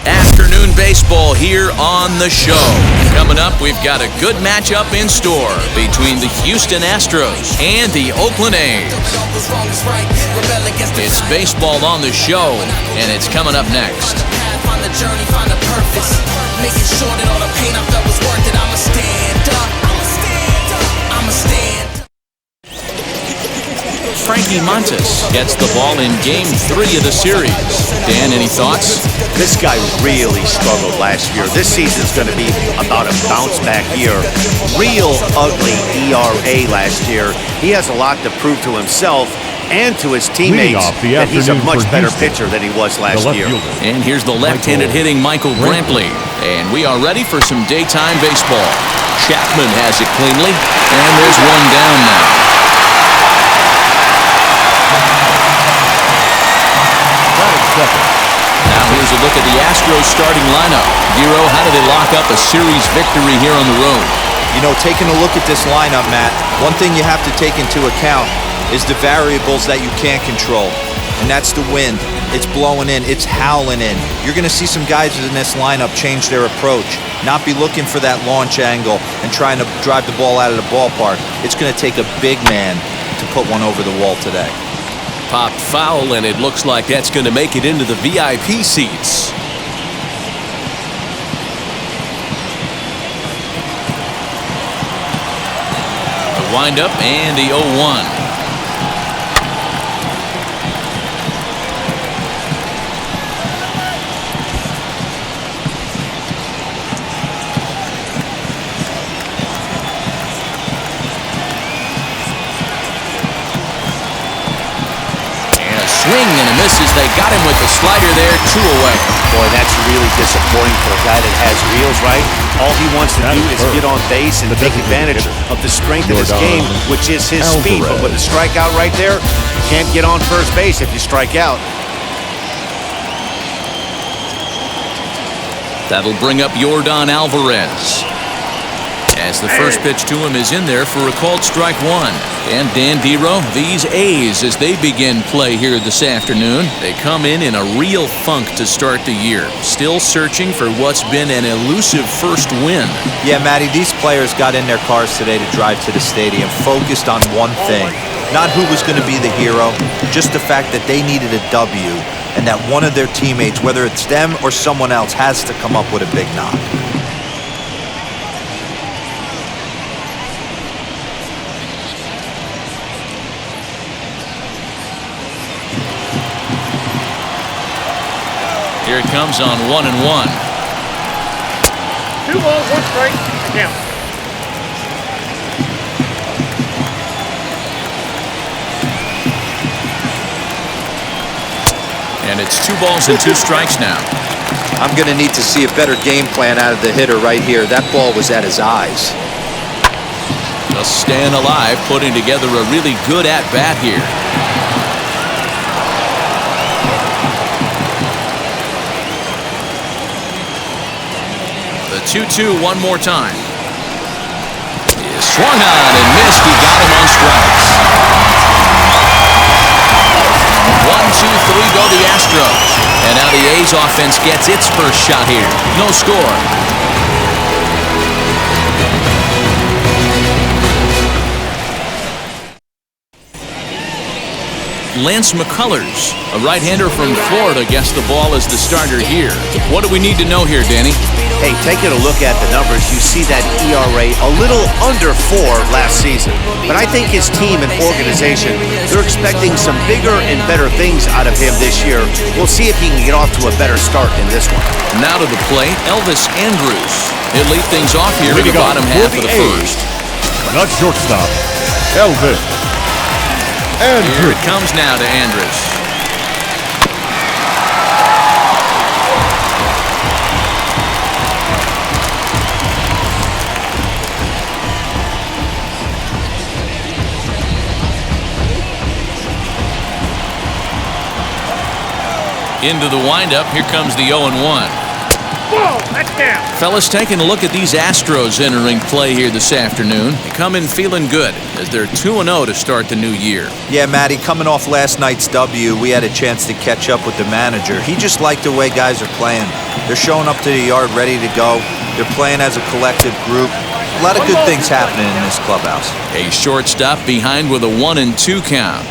Afternoon baseball here on the show. Coming up, we've got a good matchup in store between the Houston Astros and the Oakland A's. It's baseball on the show, and it's coming up next. Find the journey, find the purpose. Making sure that all the pain I felt was worth it. I'ma stand up. I'ma stand up. I'ma stand up. Frankie Montes gets the ball in Game 3 of the series. Dan, any thoughts? This guy really struggled last year. This season's going to be about a bounce-back year. Real ugly ERA last year. He has a lot to prove to himself and to his teammates that he's a much better pitcher than he was last year. And here's the left-handed hitting Michael Brantley. And we are ready for some daytime baseball. Chapman has it cleanly, and there's one down now. Now here's a look at the Astros starting lineup. Dero, how do they lock up a series victory here on the road? You know, taking a look at this lineup, Matt, one thing you have to take into account is the variables that you can't control, and that's the wind. It's blowing in, it's howling in. You're going to see some guys in this lineup change their approach, not be looking for that launch angle and trying to drive the ball out of the ballpark. It's going to take a big man to put one over the wall today. Popped foul, and it looks like that's going to make it into the VIP seats. The windup and the 0-1. Swing and a miss as they got him with the slider there, 2 away. Boy, that's really disappointing for a guy that has wheels, right? All he wants to do is get on base and take advantage of the strength of his game, which is his speed. But with the strikeout right there, you can't get on first base if you strike out. That'll bring up Yordan Alvarez, as the first pitch to him is in there for a called strike 1. And Dan Dero, these A's, as they begin play here this afternoon, they come in a real funk to start the year. Still searching for what's been an elusive first win. Yeah, Matty, these players got in their cars today to drive to the stadium, focused on one thing. Not who was going to be the hero, just the fact that they needed a W, and that one of their teammates, whether it's them or someone else, has to come up with a big knock. Here it comes on 1-1. 2 balls, 1 strike, count. And it's 2 balls and 2 strikes now. I'm going to need to see a better game plan out of the hitter right here. That ball was at his eyes. Just staying alive, putting together a really good at-bat here. The 2-2 one more time. He swung on and missed. He got him on strikes. 1, 2, 3 go the Astros. And now the A's offense gets its first shot here. No score. Lance McCullers, a right-hander from Florida, gets the ball as the starter here. What do we need to know here, Danny? Hey, taking a look at the numbers, you see that ERA a little under 4 last season. But I think his team and organization, they're expecting some bigger and better things out of him this year. We'll see if he can get off to a better start in this one. Now to the plate, Elvis Andrus. He'll lead things off here in the bottom half of the first. Not shortstop, Elvis. Here it comes now to Andrus. Into the windup. Here comes the 0-1. Ball, that's down. Fellas, taking a look at these Astros entering play here this afternoon. They come in feeling good as they're 2-0 to start the new year. Yeah, Matty, coming off last night's W, we had a chance to catch up with the manager. He just liked the way guys are playing. They're showing up to the yard ready to go. They're playing as a collective group. A lot of good things happening in this clubhouse. A shortstop behind with a 1-2 count.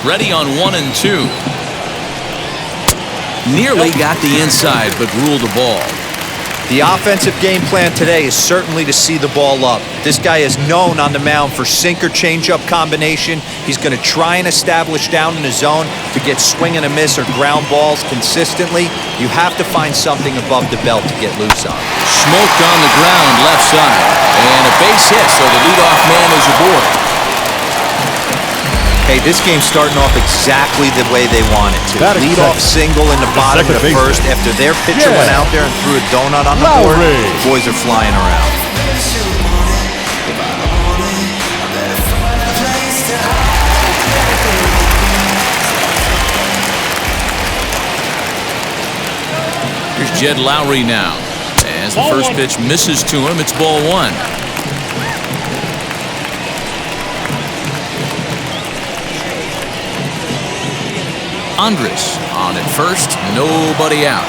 Ready on 1-2. Nearly got the inside, but ruled the ball. The offensive game plan today is certainly to see the ball up. This guy is known on the mound for sinker changeup combination. He's going to try and establish down in the zone to get swing and a miss or ground balls consistently. You have to find something above the belt to get loose on. Smoked on the ground left side. And a base hit, so the leadoff man is aboard. Hey, this game's starting off exactly the way they want it to. Batting Lead-off second. single in the bottom of the second first baseman. after their pitcher went out there and threw a donut on the board. The boys are flying around. Here's Jed Lowry now. As the first pitch misses to him, it's ball one. Andres on at first, nobody out.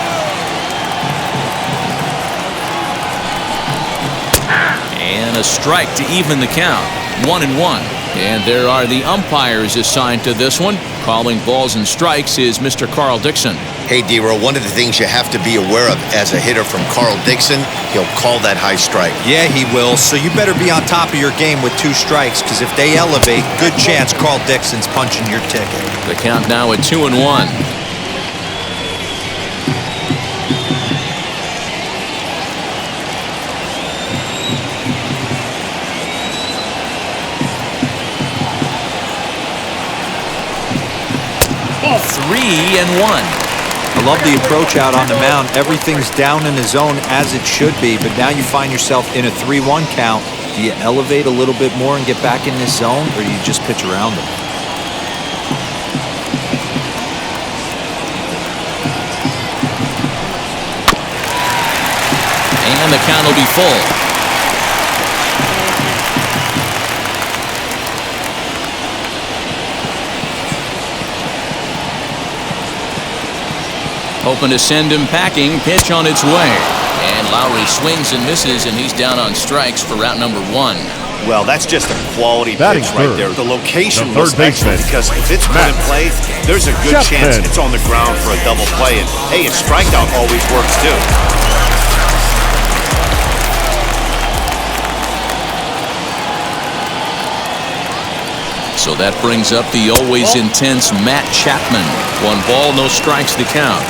And a strike to even the count. 1-1. And there are the umpires assigned to this one. Calling balls and strikes is Mr. Carl Dixon. Hey, D-Row, one of the things you have to be aware of as a hitter from Carl Dixon, he'll call that high strike. Yeah, he will. So you better be on top of your game with 2 strikes, because if they elevate, good chance Carl Dixon's punching your ticket. The count now at 2-1. Ball. 3-1. I love the approach out on the mound. Everything's down in the zone as it should be, but now you find yourself in a 3-1 count. Do you elevate a little bit more and get back in this zone, or do you just pitch around them? And the count will be full. Hoping to send him packing. Pitch on its way. And Lowry swings and misses, and he's down on strikes for route number 1. Well, that's just a quality Batting pitch right third. there. The location The was third baseman. excellent because if it's put in play, there's a good chance Chapman. it's on the ground for a double play. And hey, a strikeout always works too. So that brings up the always intense Matt Chapman. 1 ball, no strikes to count.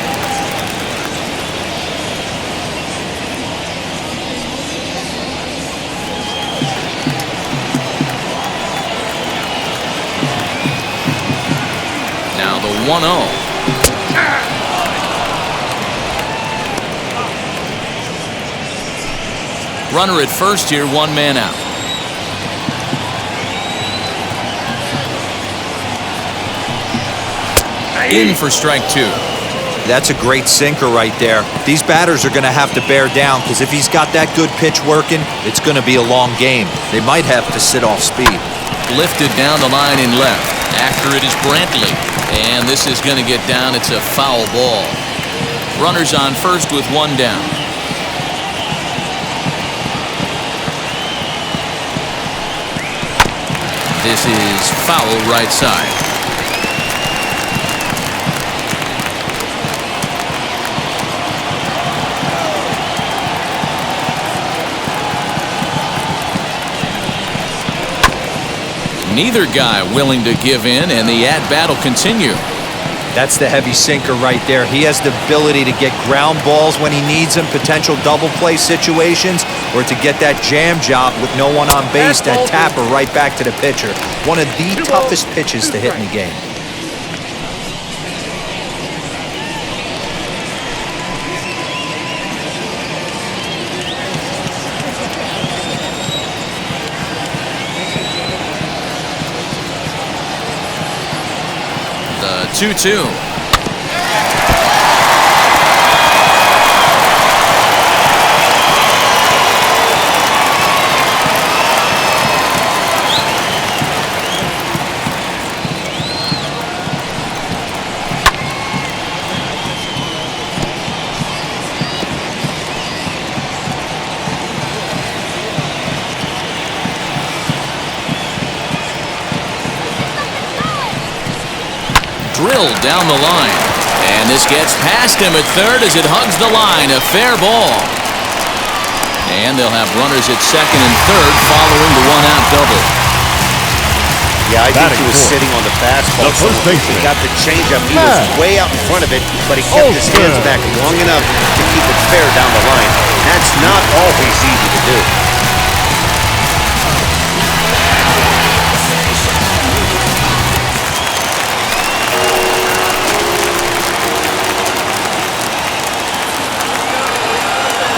Now the 1-0. Runner at first here, 1 man out. In for strike 2. That's a great sinker right there. These batters are going to have to bear down, because if he's got that good pitch working, it's going to be a long game. They might have to sit off speed. Lifted down the line in left. After it is Brantley. And this is going to get down. It's a foul ball. Runners on first with 1 down. This is foul right side. Neither guy willing to give in, and the at-bat will continue. That's the heavy sinker right there. He has the ability to get ground balls when he needs them, potential double play situations, or to get that jam job with no one on base, that tapper right back to the pitcher. One of the toughest pitches to hit in the game. 2-2. Drilled down the line. And this gets past him at third as it hugs the line. A fair ball. And they'll have runners at second and third following the one-out double. Yeah, I think he was sitting on the fastball. He got the changeup. He was way out in front of it, but he kept his hands back long enough to keep it fair down the line. That's not always easy to do.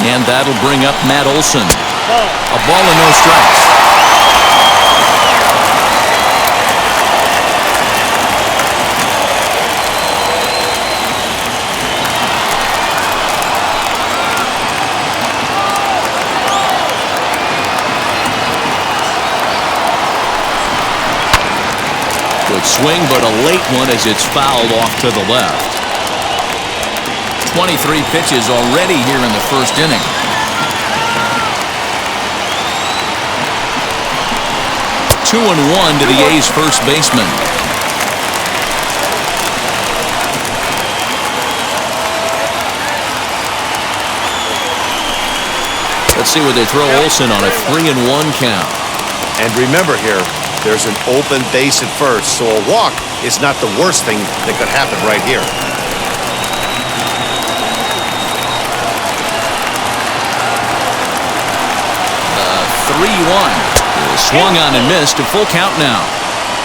And that'll bring up Matt Olson. A ball and no strikes. Good swing, but a late one as it's fouled off to the left. 23 pitches already here in the first inning. Two and one to the A's first baseman. Let's see where they throw Olson on a 3-1 count. And remember here, there's an open base at first, so a walk is not the worst thing that could happen right here. 3-1. Swung on and missed. A full count now.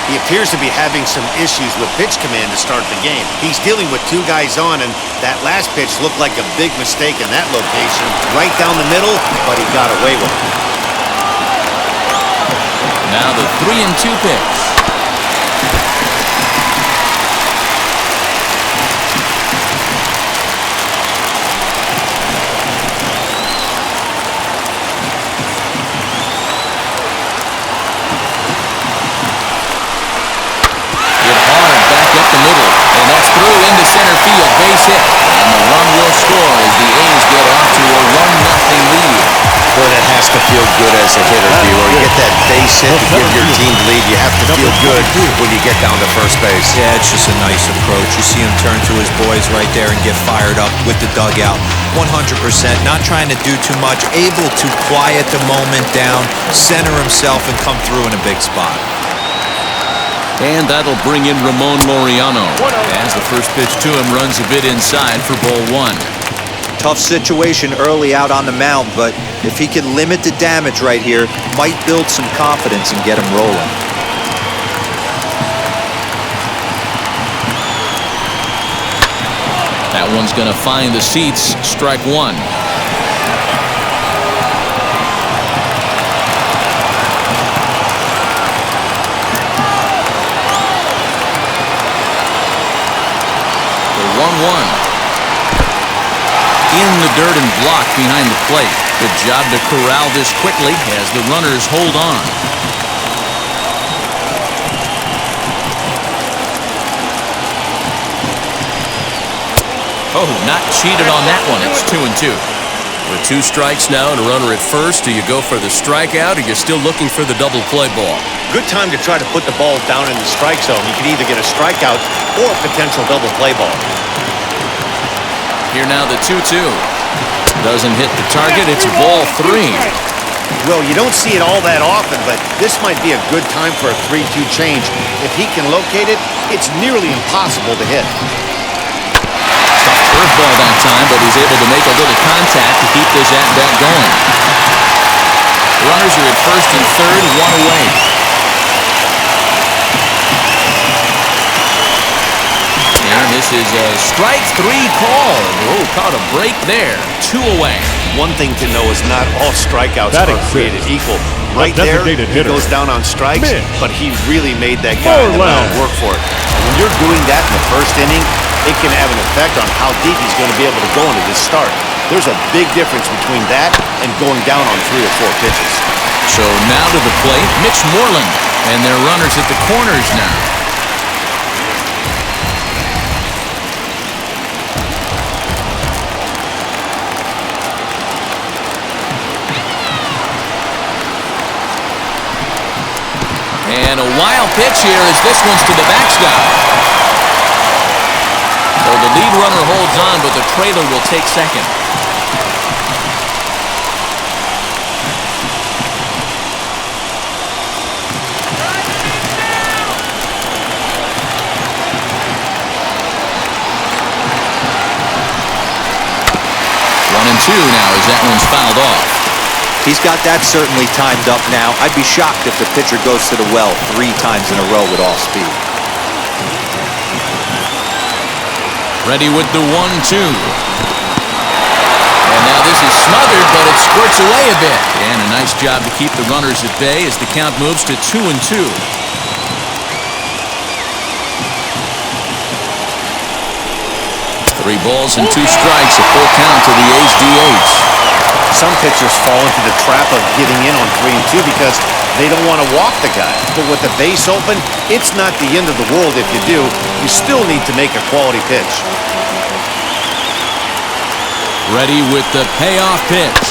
He appears to be having some issues with pitch command to start the game. He's dealing with two guys on, and that last pitch looked like a big mistake in that location. Right down the middle, but he got away with it. Now the 3-2 pitch. Through into center field, base hit, and the run will score as the A's get off to a 1-0 lead. Boy, that has to feel good as a hitter, D'Lo. You get that base hit to give your team lead. You have to feel good when you get down to first base. Yeah, it's just a nice approach. You see him turn to his boys right there and get fired up with the dugout. 100%, not trying to do too much, able to quiet the moment down, center himself, and come through in a big spot. And that'll bring in Ramon Laureano as the first pitch to him runs a bit inside for ball one. Tough situation early out on the mound, but if he can limit the damage right here, might build some confidence and get him rolling. That one's going to find the seats. Strike one. In the dirt and blocked behind the plate. Good job to corral this quickly as the runners hold on. Oh, not cheated on that one. It's 2-2. With two strikes now and a runner at first, do you go for the strikeout or you're still looking for the double play ball? Good time to try to put the ball down in the strike zone. You can either get a strikeout or a potential double play ball. Here now the 2-2. Doesn't hit the target. It's ball three. Well, you don't see it all that often, but this might be a good time for a 3-2 change. If he can locate it, it's nearly impossible to hit. Tough curveball that time, but he's able to make a little contact to keep this at-bat going. Runners are at first and third, one away. And this is a strike three call. Oh, caught a break there. Two away. One thing to know is not all strikeouts are created equal. Right there, designated he hitter. goes down on strikes, Mitch. but he really made that guy in the mound work for it. And when you're doing that in the first inning, it can have an effect on how deep he's going to be able to go into this start. There's a big difference between that and going down on 3 or 4 pitches. So now to the plate, Mitch Moreland. And their runners at the corners now. And a wild pitch here as this one's to the backstop. So the lead runner holds on, but the trailer will take second. One and two now as that one's fouled off. He's got that certainly timed up now. I'd be shocked if the pitcher goes to the well 3 times in a row with all speed. Ready with the 1-2. And now this is smothered, but it squirts away a bit. And a nice job to keep the runners at bay as the count moves to 2-2. Three balls and 2 strikes, a full count to the A's DH. Some pitchers fall into the trap of giving in on 3 and 2 because they don't want to walk the guy. But with the base open, it's not the end of the world if you do. You still need to make a quality pitch. Ready with the payoff pitch.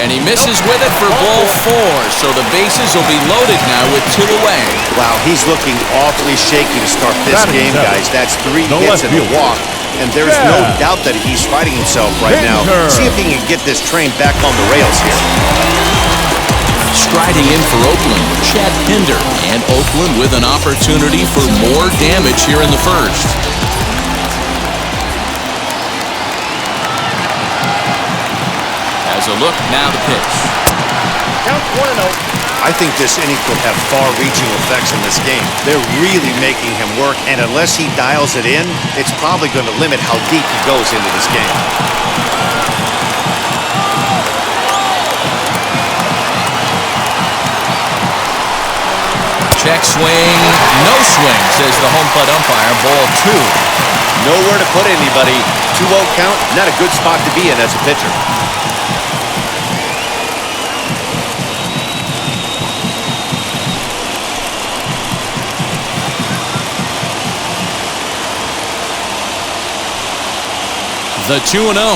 And he misses with it for ball 4. So the bases will be loaded now with 2 away. Wow, he's looking awfully shaky to start this game, guys. That's 3 hits and a walk. And there's no doubt that he's fighting himself right now. See if he can get this train back on the rails here. Striding in for Oakland, Chad Pinder. And Oakland with an opportunity for more damage here in the first. As a look, now the pitch. Count 1-0. I think this inning could have far-reaching effects in this game. They're really making him work, and unless he dials it in, it's probably going to limit how deep he goes into this game. Check swing, no swing, says the home plate umpire. Ball 2. Nowhere to put anybody. 2-0 count, not a good spot to be in as a pitcher. The 2-0. 3-0 now.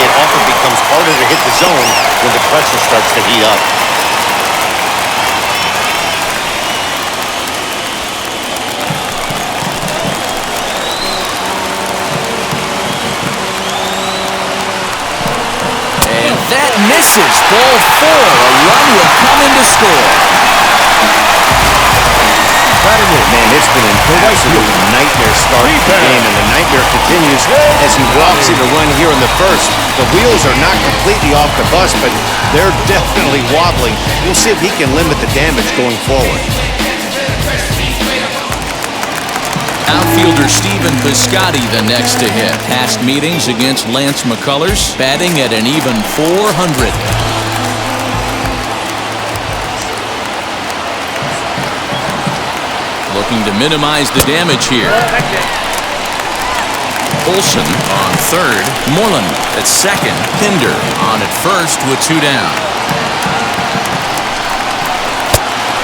It often becomes harder to hit the zone when the pressure starts to heat up. And that misses. Ball 4. A run will come in to score. Man, it's been an absolute nightmare start to the game, and the nightmare continues as he walks in a run here in the first. The wheels are not completely off the bus, but they're definitely wobbling. We'll see if he can limit the damage going forward. Outfielder Stephen Piscotty the next to hit. Past meetings against Lance McCullers, batting at an even .400. Looking to minimize the damage here. Olsen on third. Moreland at second. Pinder on at first with 2 down.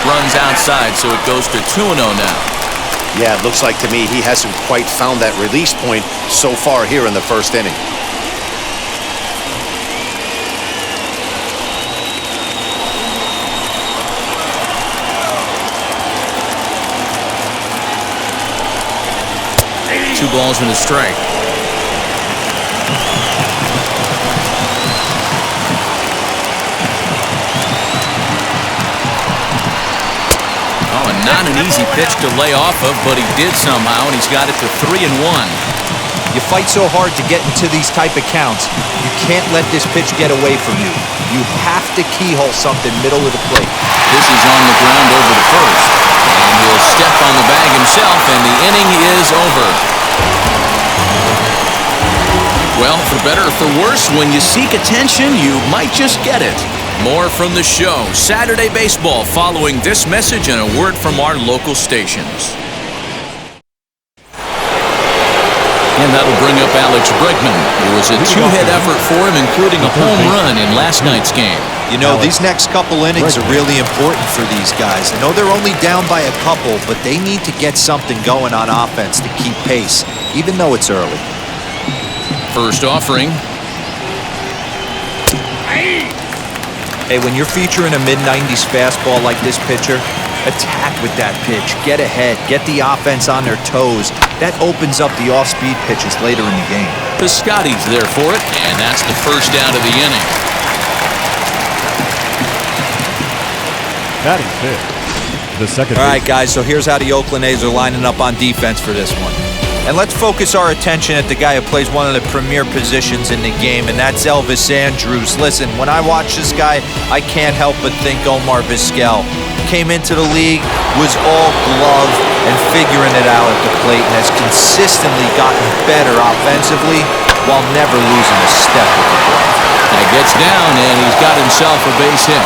Runs outside, so it goes to 2-0 now. Yeah, it looks like to me he hasn't quite found that release point so far here in the first inning. Two balls and a strike. Oh, and not an easy pitch to lay off of, but he did somehow, and he's got it to 3-1. You fight so hard to get into these type of counts. You can't let this pitch get away from you. You have to keyhole something middle of the plate. This is on the ground over to first. And he'll step on the bag himself, and the inning is over. Well, for better or for worse, when you seek attention, you might just get it. More from the show, Saturday Baseball, following this message and a word from our local stations. And that'll bring up Alex Bregman. It was a two-hit effort for him, including a home run in last night's game. You know, these next couple innings are really important for these guys. I know they're only down by a couple, but they need to get something going on offense to keep pace, even though it's early. First offering. Hey, when you're featuring a mid-90s fastball like this pitcher, attack with that pitch. Get ahead. Get the offense on their toes. That opens up the off-speed pitches later in the game. Piscotty's there for it, and that's the first out of the inning. Batting fifth, the second. All right, guys, so here's how the Oakland A's are lining up on defense for this one. And let's focus our attention at the guy who plays one of the premier positions in the game, and that's Elvis Andrus. Listen, when I watch this guy, I can't help but think Omar Vizquel. Came into the league, was all glove and figuring it out at the plate, and has consistently gotten better offensively while never losing a step with the ball. That gets down, and he's got himself a base hit.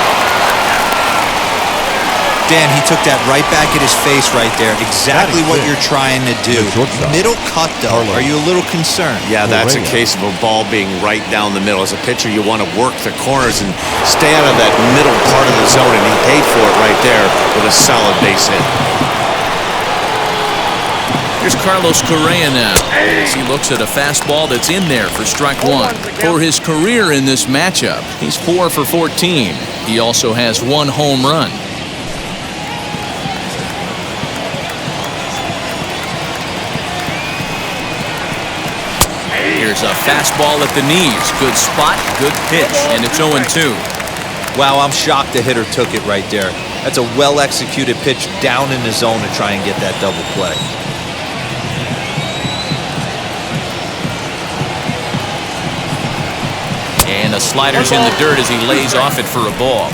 Dan, he took that right back at his face right there. Exactly what you're trying to do. Middle cut, though. Are you a little concerned? Yeah, that's a case of a ball being right down the middle. As a pitcher, you want to work the corners and stay out of that middle part of the zone, and he paid for it right there with a solid base hit. Here's Carlos Correa now, as he looks at a fastball that's in there for strike one. For his career in this matchup, he's 4 for 14. He also has 1 home run. Here's a fastball at the knees. Good spot, good pitch, and it's 0-2. Wow, I'm shocked the hitter took it right there. That's a well-executed pitch down in the zone to try and get that double play. And the slider's in the dirt as he lays off it for a ball.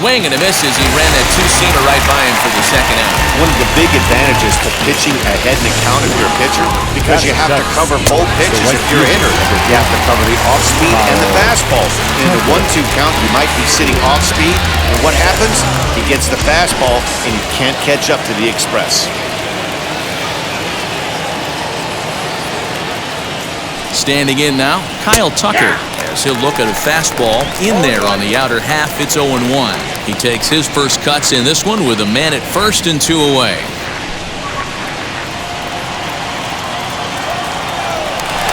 Swing and a miss as he ran that two-seamer right by him for the second out. One of the big advantages to pitching ahead in the count if you're a pitcher, because you have to cover both pitches if you're a hitter. You have to cover the off-speed and the fastball. In the 1-2 count, you might be sitting off-speed, and what happens? He gets the fastball, and he can't catch up to the express. Standing in now, Kyle Tucker. As he'll look at a fastball in there on the outer half. It's 0-1. He takes his first cuts in this one with a man at first and 2 away.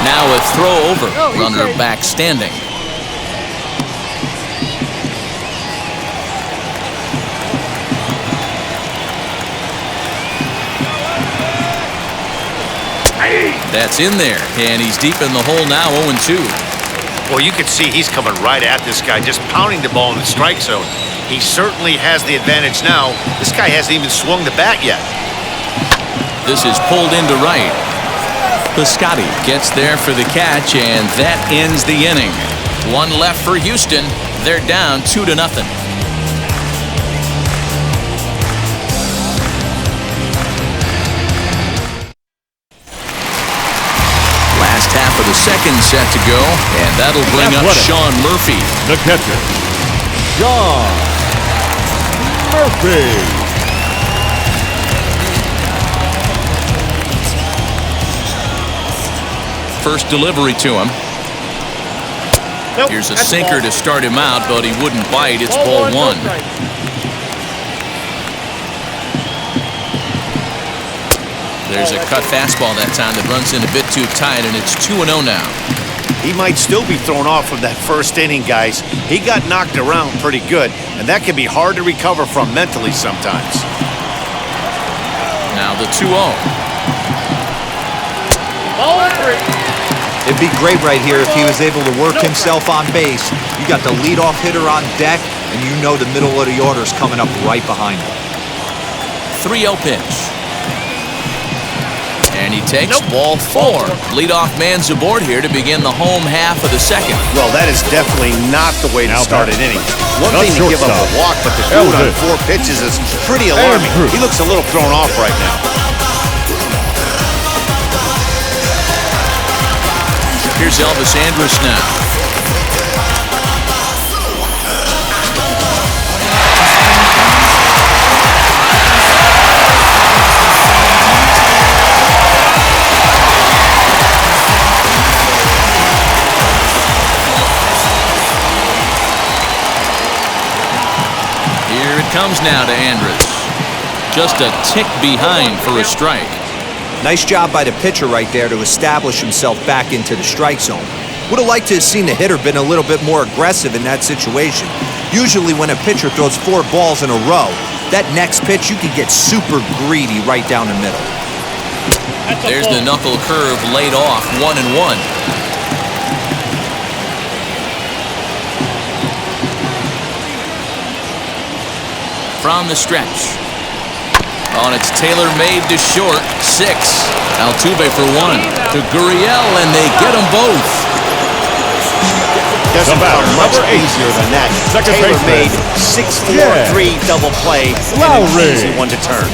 Now a throw over. Runner back standing. That's in there, and he's deep in the hole now, 0-2. Well, you can see he's coming right at this guy, just pounding the ball in the strike zone. He certainly has the advantage now. This guy hasn't even swung the bat yet. This is pulled into right. Piscotty gets there for the catch, and that ends the inning. 1 left for Houston. They're down 2-0. Half of the second set to go, and that'll bring up Sean Murphy. The catcher, Sean Murphy. First delivery to him. Here's a sinker to start him out, but he wouldn't bite. It's ball 1. There's a cut fastball that time that runs in a bit too tight, and it's 2-0 now. He might still be thrown off from that first inning, guys. He got knocked around pretty good, and that can be hard to recover from mentally sometimes. Now the 2-0. It'd be great right here if he was able to work himself on base. You got the leadoff hitter on deck. and you know the middle of the order is coming up right behind him. 3-0 pitch. And he takes ball 4. Leadoff man's aboard here to begin the home half of the second. Well, that is definitely not the way to Now start back. an inning. One The thing to give up a shortstop, walk, but to do it on Elvis. 4 pitches is pretty alarming. Andrew. He looks a little thrown off right now. Here's Elvis Andrus now. Here it comes now to Andrus. Just a tick behind for a strike. Nice job by the pitcher right there to establish himself back into the strike zone. Would have liked to have seen the hitter been a little bit more aggressive in that situation. Usually when a pitcher throws 4 balls in a row, that next pitch you could get super greedy right down the middle. There's the knuckle curve laid off, 1-1. From the stretch. On it's tailor-made to short, 6. Altuve for 1. To Gurriel, and they get them both. Doesn't The batter, come much number 8. easier than that. Second Taylor-made baseman. 6-4-3 double play, and an Lowry. easy one to turn.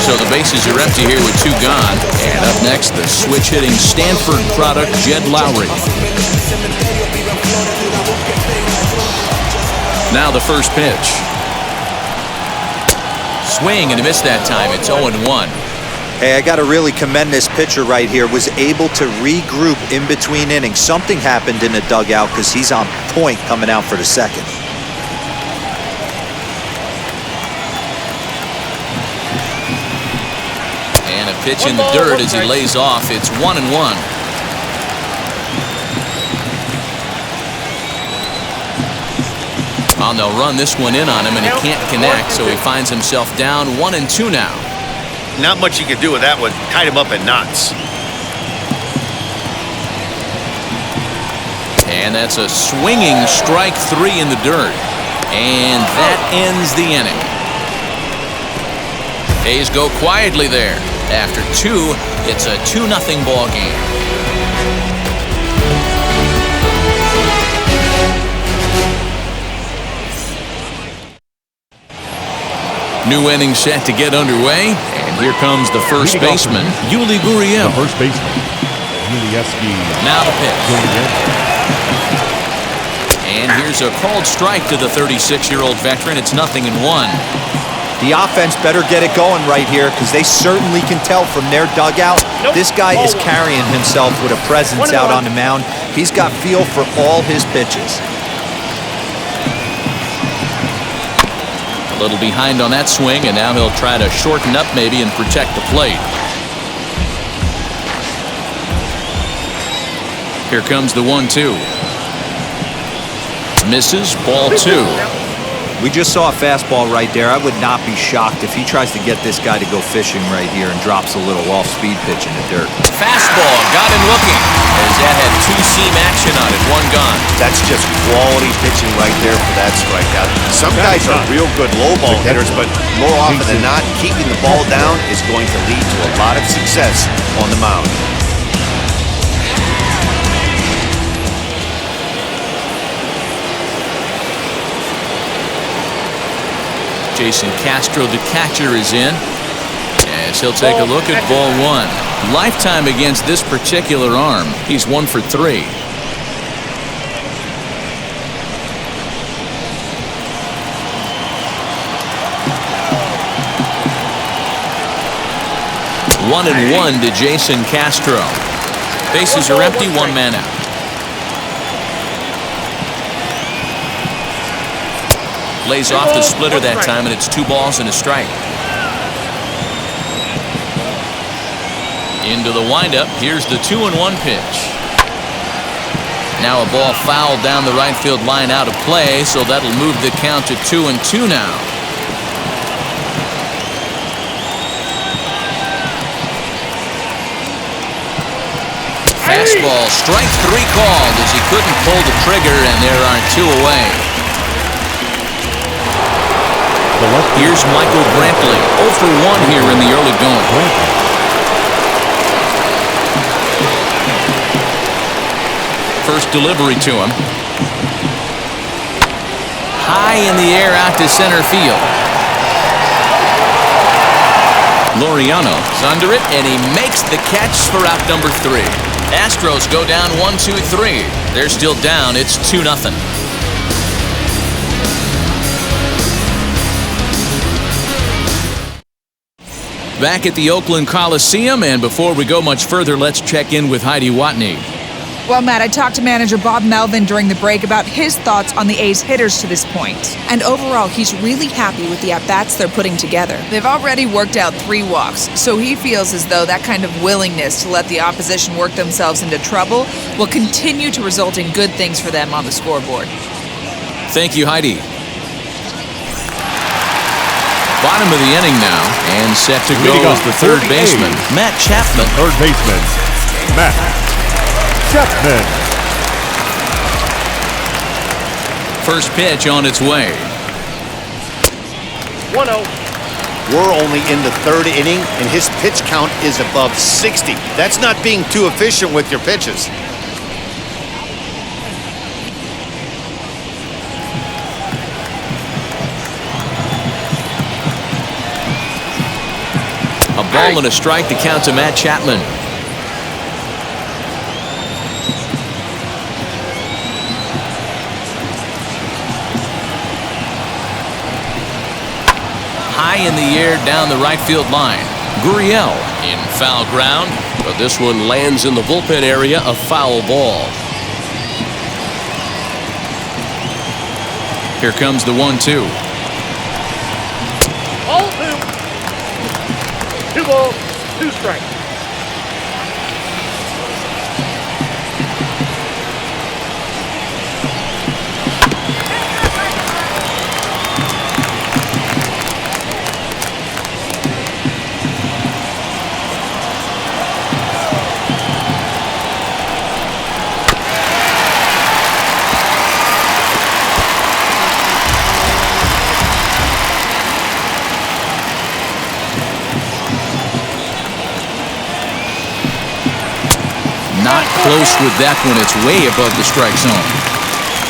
So the bases are empty here with 2 gone. And up next, the switch-hitting Stanford product, Jed Lowry. Now the first pitch. Swing, and he missed that time. It's 0-1. Hey, I got to really commend this pitcher right here. Was able to regroup in between innings. Something happened in the dugout because he's on point coming out for the second. And a pitch in the dirt as he lays off. It's 1-1. Oh, they'll run this one in on him, and he can't connect, so he finds himself down 1-2 now. Not much you can do with that one. Tied him up in knots. And that's a swinging strike 3 in the dirt. And that ends the inning. A's go quietly there. After 2, it's a 2-0 ball game. New inning set to get underway, and here comes the first Leading off baseman, the- Yuli Gurriel. The first baseman, Yuli Now the pitch. Gurriel. And here's a called strike to the 36-year-old veteran. It's 0-1. The offense better get it going right here because they certainly can tell from their dugout. This guy is carrying himself with a presence out on the mound. He's got feel for all his pitches. A little behind on that swing, and now he'll try to shorten up maybe and protect the plate. Here comes the 1-2. Misses, ball 2. We just saw a fastball right there. I would not be shocked if he tries to get this guy to go fishing right here and drops a little off-speed pitch in the dirt. Fastball, got him looking, as that had 2-seam action on it, 1 gone. That's just quality pitching right there for that strikeout. Some guys are real good low ball hitters, but more often than not, keeping the ball down is going to lead to a lot of success on the mound. Jason Castro, the catcher, is in, as he'll take a look at ball 1. Lifetime against this particular arm. He's 1 for 3. One and 1 to Jason Castro. Bases are empty, 1 man out. Lays off the splitter that time, and it's 2 balls and a strike. Into the windup. Here's the 2-1 pitch. Now a ball fouled down the right field line out of play, so that'll move the count to 2-2 now. Fastball, strike 3 called as he couldn't pull the trigger, and there are 2 away. Here's Michael Brantley, 0 for 1 here in the early going. First delivery to him. High in the air out to center field. Laureano's under it, and he makes the catch for out number 3. Astros go down 1-2-3. They're still down. It's 2-0. Back at the Oakland Coliseum, and before we go much further, let's check in with Heidi Watney. Well, Matt, I talked to manager Bob Melvin during the break about his thoughts on the A's hitters to this point. And overall, he's really happy with the at-bats they're putting together. They've already worked out 3 walks, so he feels as though that kind of willingness to let the opposition work themselves into trouble will continue to result in good things for them on the scoreboard. Thank you, Heidi. Bottom of the inning now, and set to go is the third baseman, Matt Chapman. Third baseman, Matt Chapman. First pitch on its way. 1-0. We're only in the 3rd inning, and his pitch count is above 60. That's not being too efficient with your pitches. A ball and a strike to count to Matt Chapman. High in the air down the right field line. Gurriel in foul ground, but this one lands in the bullpen area, a foul ball. Here comes the 1-2. 2 balls, 2 strikes. Not close with that one. It's way above the strike zone.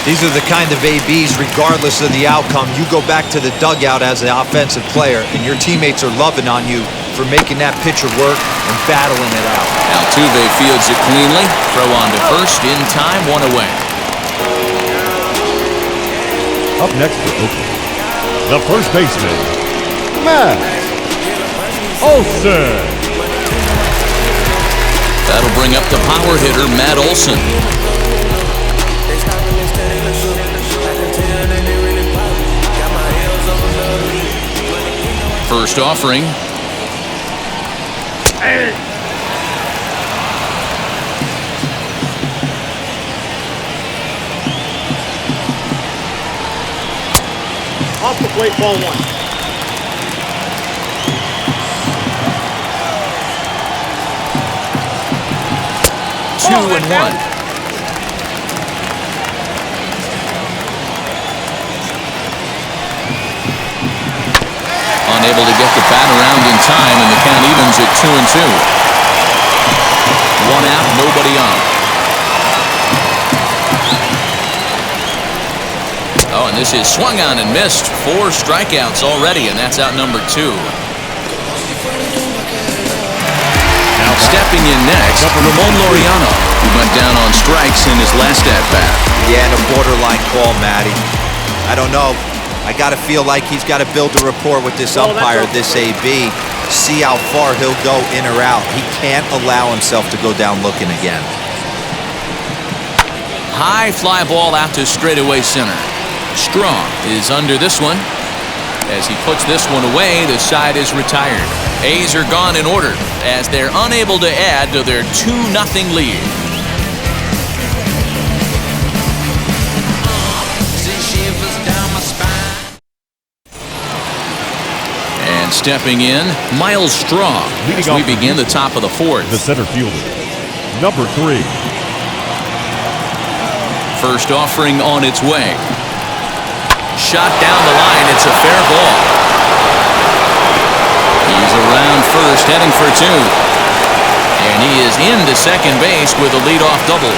These are the kind of ABs, regardless of the outcome, you go back to the dugout as an offensive player, and your teammates are loving on you for making that pitcher work and battling it out. Altuve fields it cleanly. Throw on to first in time, 1 away. Up next for Oakland, the first baseman, Matt Olson. That'll bring up the power hitter, Matt Olson. First offering. Off the plate, ball 1. 2-1. Unable to get the bat around in time, and the count evens at 2-2. 1 out, nobody on. Oh, and this is swung on and missed. 4 strikeouts already, and that's out number 2. Stepping in next, Ramon Laureano, who went down on strikes in his last at-bat. Yeah, and a borderline call, Matty. I don't know. I got to feel like he's got to build a rapport with this umpire, this AB, see how far he'll go in or out. He can't allow himself to go down looking again. High fly ball out to straightaway center. Strong is under this one. As he puts this one away, the side is retired. A's are gone in order as they're unable to add to their 2-0 lead. And stepping in, Miles Straw as we begin the top of the 4th. The center fielder, number 3. First offering on its way. Shot down the line. It's a fair ball. He's around first, heading for 2. And he is into second base with a leadoff double.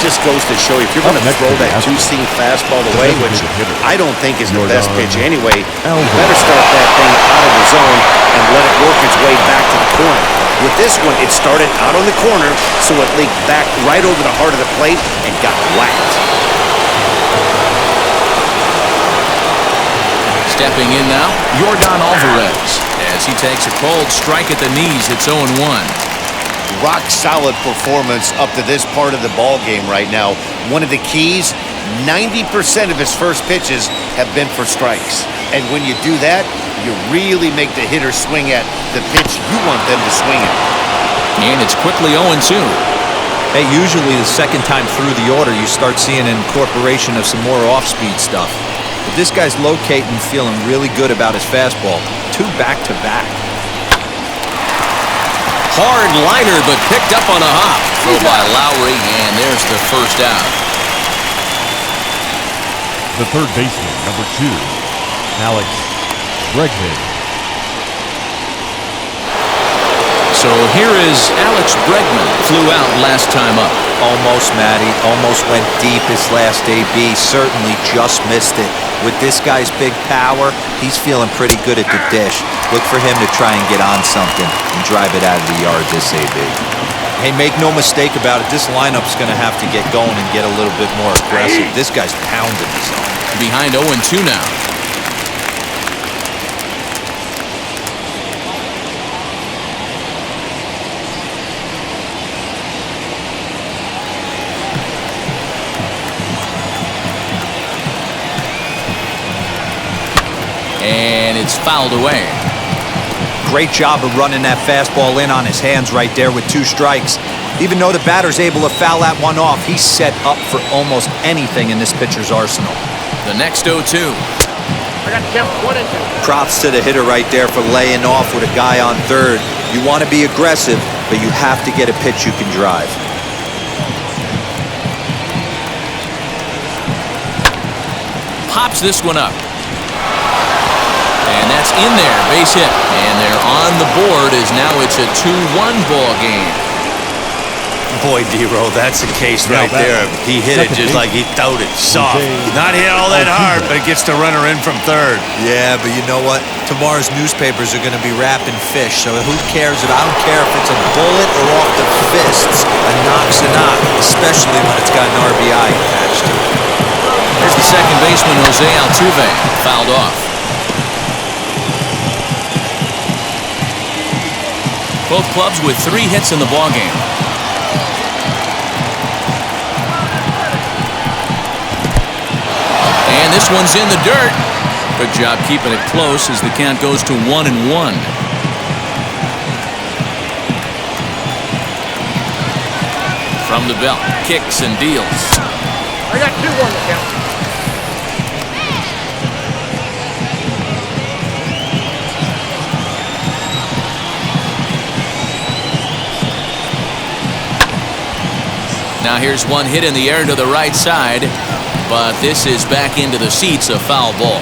Just goes to show you, if you're going to throw that two-seam fastball away, which I don't think is the best pitch anyway, you better start that thing out of the zone and let it work its way back to the corner. With this one, it started out on the corner, so it leaked back right over the heart of the plate and got whacked. Stepping in now, Yordan Alvarez. As he takes a cold strike at the knees, it's 0-1. Rock solid performance up to this part of the ball game right now. One of the keys, 90% of his first pitches have been for strikes. And when you do that, you really make the hitter swing at the pitch you want them to swing at. And it's quickly 0-2. Hey, usually the second time through the order, you start seeing an incorporation of some more off-speed stuff. But this guy's locating, feeling really good about his fastball. 2 back-to-back. Hard liner, but picked up on a hop. Throw by Lowry, and there's the first out. The third baseman, number 2, Alex Bregman. So here is Alex Bregman. Flew out last time up. Almost, Matty. Almost went deep his last AB. Certainly just missed it. With this guy's big power, he's feeling pretty good at the dish. Look for him to try and get on something and drive it out of the yard this AB. Hey, make no mistake about it. This lineup's going to have to get going and get a little bit more aggressive. This guy's pounding the zone. Behind 0-2 now. And it's fouled away. Great job of running that fastball in on his hands right there with 2 strikes. Even though the batter's able to foul that one off, he's set up for almost anything in this pitcher's arsenal. The next 0-2. I got count 1 and 2. Props to the hitter right there for laying off with a guy on third. You want to be aggressive, but you have to get a pitch you can drive. Pops this one up. And that's in there, base hit. And they're on the board as now it's a 2-1 ball game. Boy, D-Roll, that's a case right there. He hit it just like he throwed it soft. Not hit all that hard, but it gets the runner in from third. Yeah, but you know what? Tomorrow's newspapers are going to be wrapping fish, so who cares? I don't care if it's a bullet or off the fists. A knock's a knock, especially when it's got an RBI attached to it. Here's the second baseman, Jose Altuve, fouled off. Both clubs with 3 hits in the ballgame. And this one's in the dirt. Good job keeping it close as the count goes to 1-1. From the belt, kicks and deals. I got 2 on the count. Now here's one hit in the air to the right side, but this is back into the seats, a foul ball.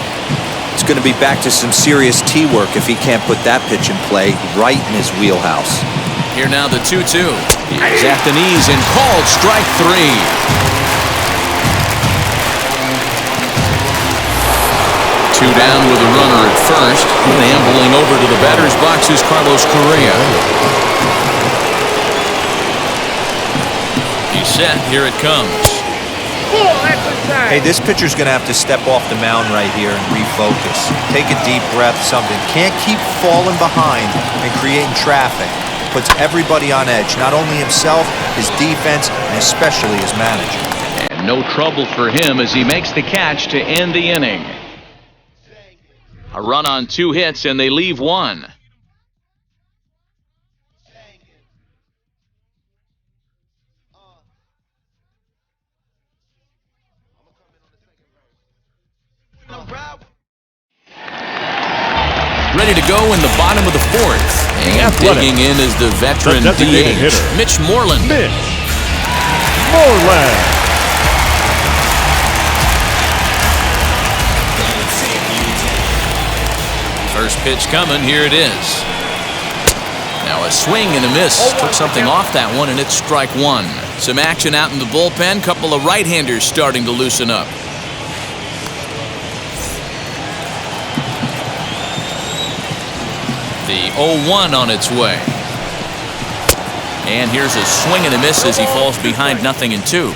It's going to be back to some serious tee work if he can't put that pitch in play right in his wheelhouse. Here now the 2-2. He's at the knees and called strike 3. 2 down with a runner at first. And ambling over to the batter's box is Carlos Correa. He's set. Here it comes. Hey, this pitcher's going to have to step off the mound right here and refocus. Take a deep breath, something. Can't keep falling behind and creating traffic. Puts everybody on edge, not only himself, his defense, and especially his manager. And no trouble for him as he makes the catch to end the inning. A run on 2 hits, and they leave 1. Ready to go in the bottom of the 4th. And digging in is the veteran DH, Mitch Moreland. Moreland. First pitch coming. Here it is. Now a swing and a miss. Took something off that one, and it's strike one. Some action out in the bullpen. Couple of right-handers starting to loosen up. The 0-1 on its way. And here's a swing and a miss as he falls behind 0-2.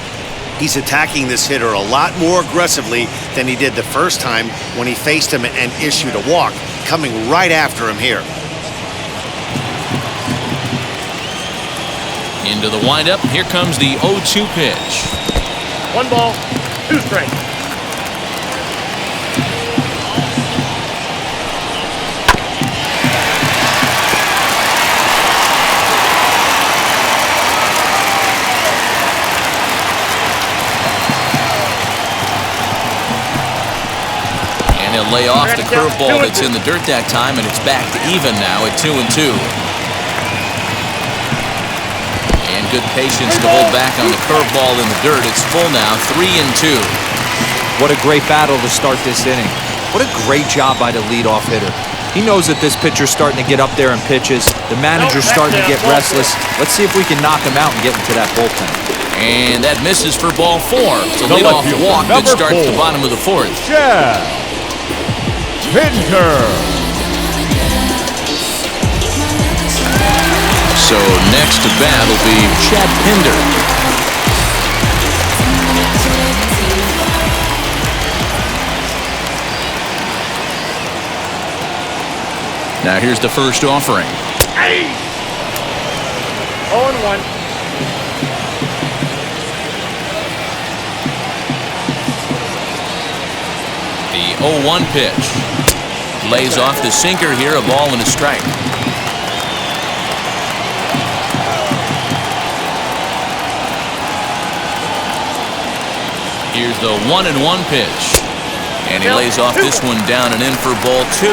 He's attacking this hitter a lot more aggressively than he did the first time when he faced him and issued a walk, coming right after him here. Into the windup. Here comes the 0-2 pitch. 1 ball, 2 strikes. He'll lay off the curveball that's in the dirt that time, and it's back to even now at 2-2. And good patience to hold back on the curveball in the dirt. It's full now, 3-2. What a great battle to start this inning. What a great job by the leadoff hitter. He knows that this pitcher's starting to get up there in pitches. The manager's starting to get restless. Let's see if we can knock him out and get into that bullpen. And that misses for ball 4. It's a leadoff walk that starts the bottom of the 4th. Chad Pinder. So next to bat will be Chad Pinder. Now here's the first offering. Hey! 0-1. The 0-1 pitch. Lays off the sinker here, a ball and a strike. Here's the 1-1 pitch. And he lays off this one down and in for ball 2.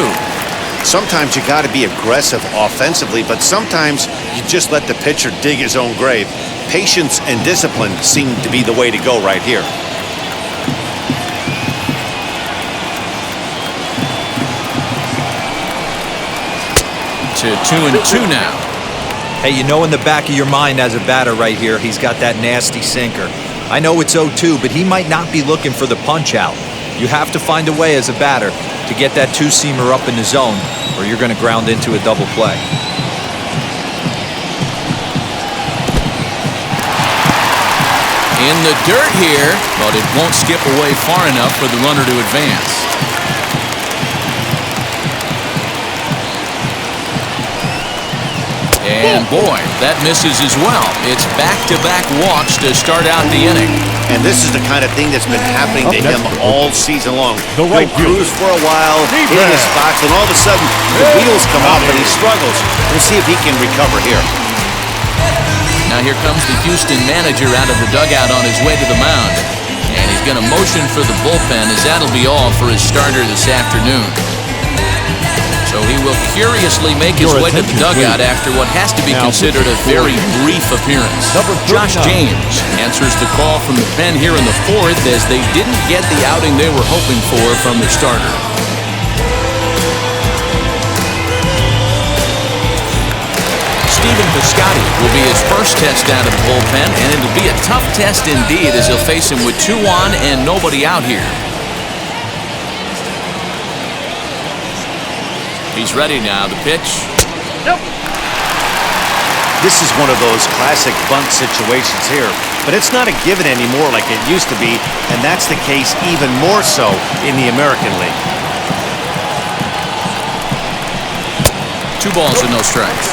Sometimes you got to be aggressive offensively, but sometimes you just let the pitcher dig his own grave. Patience and discipline seem to be the way to go right here. To 2-2 now. Hey, you know in the back of your mind as a batter right here, he's got that nasty sinker. I know it's 0-2, but he might not be looking for the punch out. You have to find a way as a batter to get that two-seamer up in the zone, or you're going to ground into a double play. In the dirt here, but it won't skip away far enough for the runner to advance. And boy, that misses as well. It's back-to-back walks to start out the inning. And this is the kind of thing that's been happening to him all season long. The right He'll cruise for a while, hit his spots, and all of a sudden the wheels come off and he struggles. We'll see if he can recover here. Now here comes the Houston manager out of the dugout on his way to the mound. And he's going to motion for the bullpen, as that'll be all for his starter this afternoon. So he will curiously make his way to the dugout after what has to be considered a very brief appearance. Josh James answers the call from the pen here in the 4th, as they didn't get the outing they were hoping for from their starter. Stephen Piscotty will be his first test out of the bullpen, and it'll be a tough test indeed, as he'll face him with 2 on and nobody out here. He's ready now. The pitch. Nope. This is one of those classic bunt situations here, but it's not a given anymore like it used to be, and that's the case even more so in the American League. 2 balls and no strikes.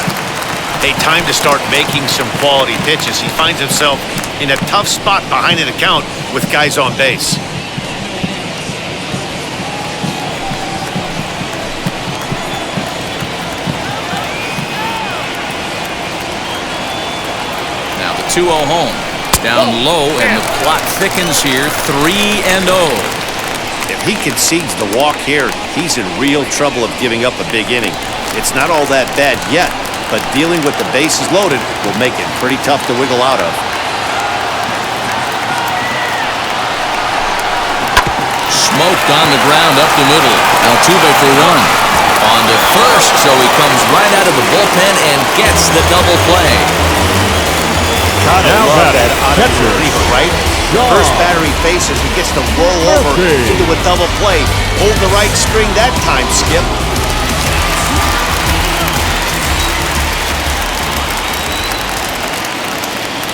A time to start making some quality pitches. He finds himself in a tough spot behind an account with guys on base. Now the 2-0 home. Down low, and the clock thickens here, 3-0. If he concedes the walk here, he's in real trouble of giving up a big inning. It's not all that bad yet, but dealing with the bases loaded will make it pretty tough to wiggle out of. smoked on the ground up the middle. Altuve for one. On to first, so he comes right out of the bullpen and gets the double play. Gotta Now love batting, that out of catcher, reliever, right? Shaw. First batter he faces, he gets to roll over Murphy. into a double play. Hold the right string that time, Skip.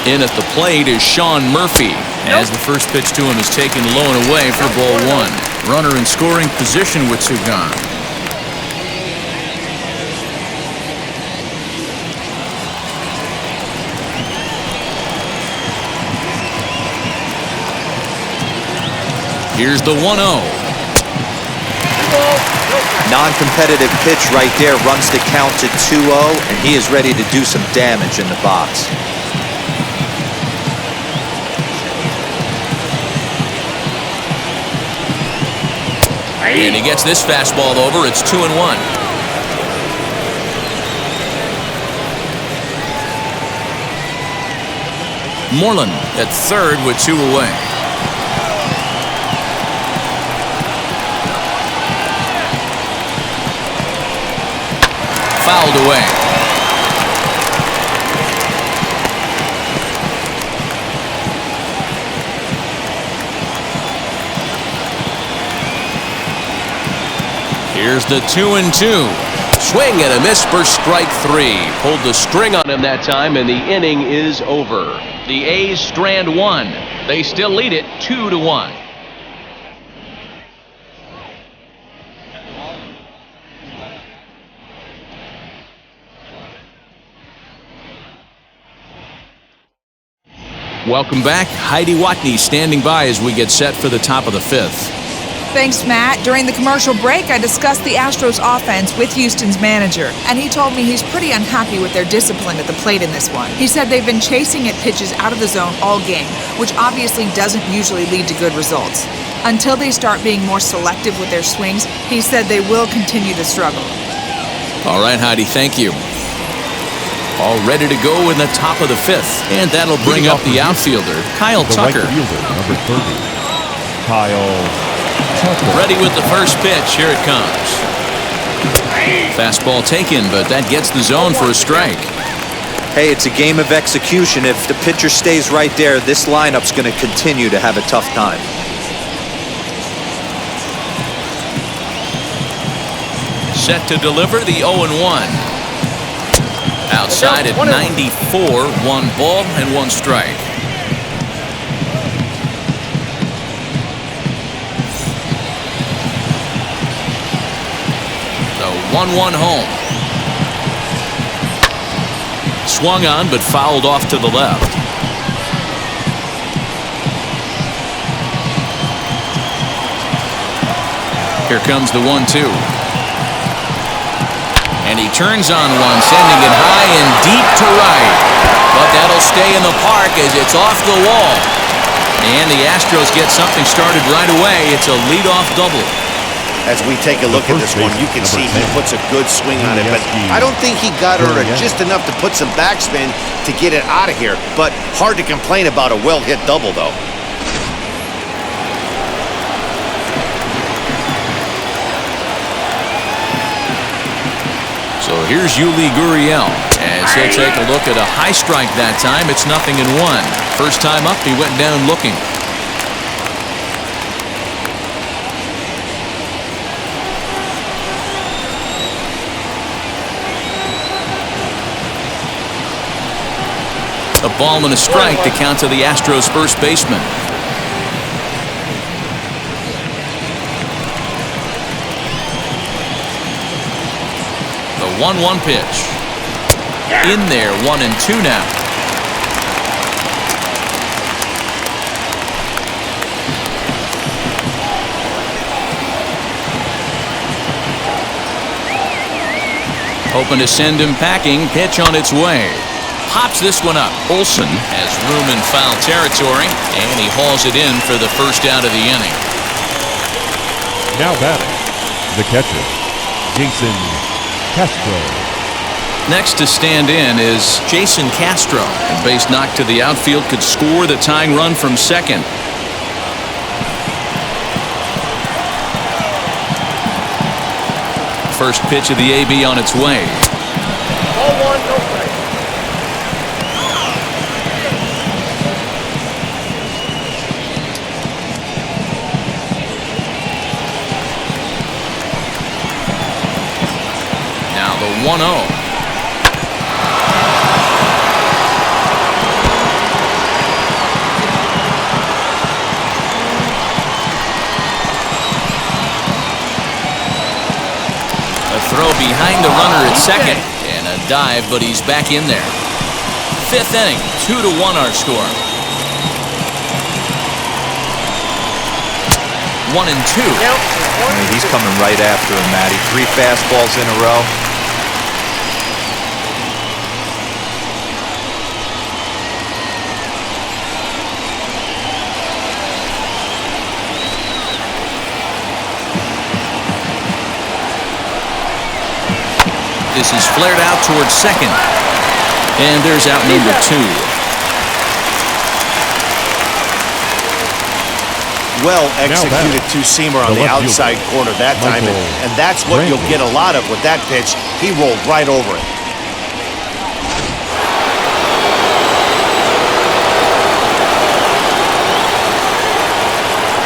In at the plate is Sean Murphy, as the first pitch to him is taken low and away for ball one. Runner in scoring position with two gone. Here's the 1-0. Non-competitive pitch right there runs the count to 2-0, and he is ready to do some damage in the box. And he gets this fastball over. It's 2-1. Moreland at third with two away. Fouled away. Here's the 2-2. Swing and a miss for strike three. Pulled the string on him that time, and the inning is over. The A's strand one. They still lead it 2-1. Welcome back. Heidi Watney standing by as we get set for the top of the fifth. Thanks, Matt. During the commercial break, I discussed the Astros offense with Houston's manager, and he told me he's pretty unhappy with their discipline at the plate in this one. He said they've been chasing at pitches out of the zone all game, which obviously doesn't usually lead to good results. Until they start being more selective with their swings, he said they will continue to struggle. All right, Heidi, thank you. All ready to go in the top of the fifth, and that'll bring up the outfielder, Kyle The Tucker. right fielder, number 30, Kyle Tucker. Ready with the first pitch. Here it comes. Fastball taken, but that gets the zone for a strike. Hey, it's a game of execution. If the pitcher stays right there, this lineup's going to continue to have a tough time. Set to deliver the 0-1. Outside at 94, one ball and one strike. The 1-1 home. Swung on but fouled off to the left. Here comes the 1-2. And he turns on one, sending it high and deep to right. But that'll stay in the park as it's off the wall. And the Astros get something started right away. It's a leadoff double. As we take a look at this one, you can see he puts a good swing on it, but I don't think he got her just enough to put some backspin to get it out of here. But hard to complain about a well-hit double, though. So here's Yuli Gurriel as he'll take a look at a high strike that time. It's 0-1. First time up, he went down looking. A ball and a strike to count to the Astros first baseman. The 1-1 pitch. In there, 1-2 now. Hoping to send him packing. Pitch on its way. Pops this one up. Olsen has room in foul territory, and he hauls it in for the first out of the inning. Now batting, the catcher, Jason Castro. Next to stand in is Jason Castro. A base knock to the outfield could score the tying run from second. first pitch of the AB on its way. Ball one, no strike. Now the 1-0. Throw behind the runner at second, and a dive, but he's back in there. Fifth inning, 2-1 our score. 1-2. He's coming right after him, Matty. 3 fastballs in a row. This is flared out towards second. And there's out number 2. Well executed two-seamer on the outside corner that time, and that's what you'll get a lot of with that pitch. He rolled right over it.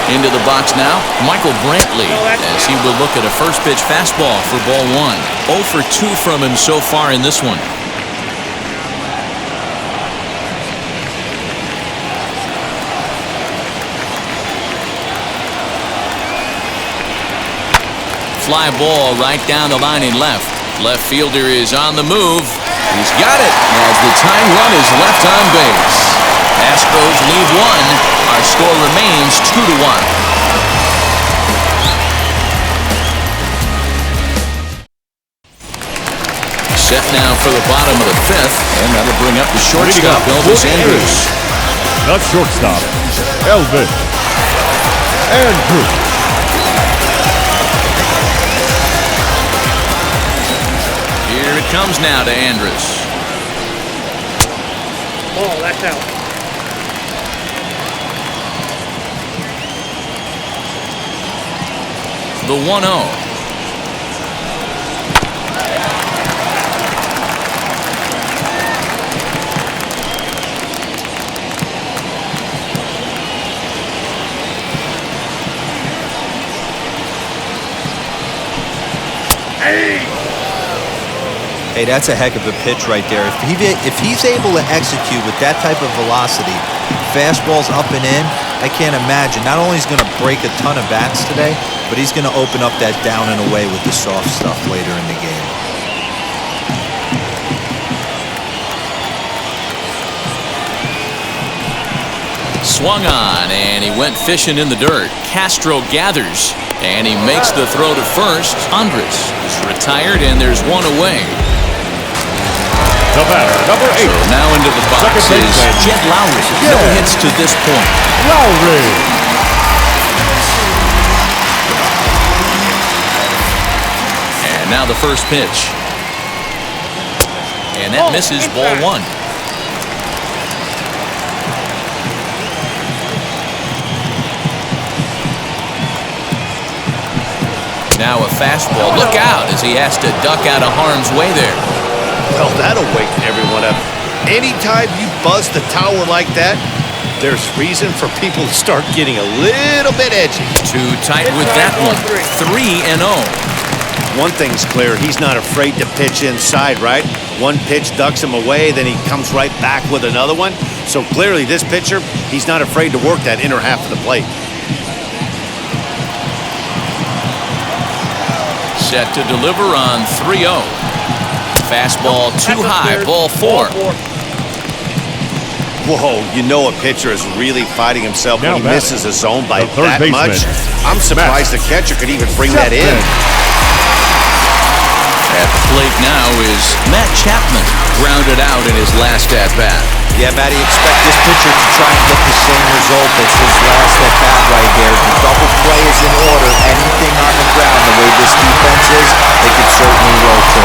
Into the box now, Michael Brantley, as he will look at a first pitch fastball for ball 1. 0 for 2 from him so far in this one. Fly ball right down the line in left. Left fielder is on the move. He's got it as the tying run is left on base. Astros lead 1. Our score remains 2-1. Set now for the bottom of the 5th, and that'll bring up the shortstop, Elvis Andrus. The shortstop, Elvis Andrus. Here it comes now to Andrus. Ball, that's out. The 1-0. Hey, that's a heck of a pitch right there. If he's able to execute with that type of velocity, fastballs up and in, I can't imagine. Not only is he going to break a ton of bats today, but he's going to open up that down and away with the soft stuff later in the game. Swung on, and he went fishing in the dirt. Castro gathers, and he makes the throw to first. Andrus is retired, and there's one away. The batter, number 8. So now into the box is Jed Lowry. No hits to this point. Lowry. And now the first pitch. And that misses ball 1. Now a fastball. Look out as he has to duck out of harm's way there. Well, that'll wake everyone up. Anytime you buzz the tower like that, there's reason for people to start getting a little bit edgy. Too tight with that one. 3-0. One thing's clear, he's not afraid to pitch inside, right? One pitch ducks him away, then he comes right back with another one. So clearly this pitcher, he's not afraid to work that inner half of the plate. Set to deliver on 3-0. Fastball too high, ball 4. Whoa, you know a pitcher is really fighting himself when he misses a zone by that much. I'm surprised the catcher could even bring that in. At the plate now is Matt Chapman, grounded out in his last at-bat. Yeah, Matty, expect this pitcher to try and get the same result as his last at-bat right here. The double play is in order. Anything on the ground, the way this defense is, they could certainly roll too.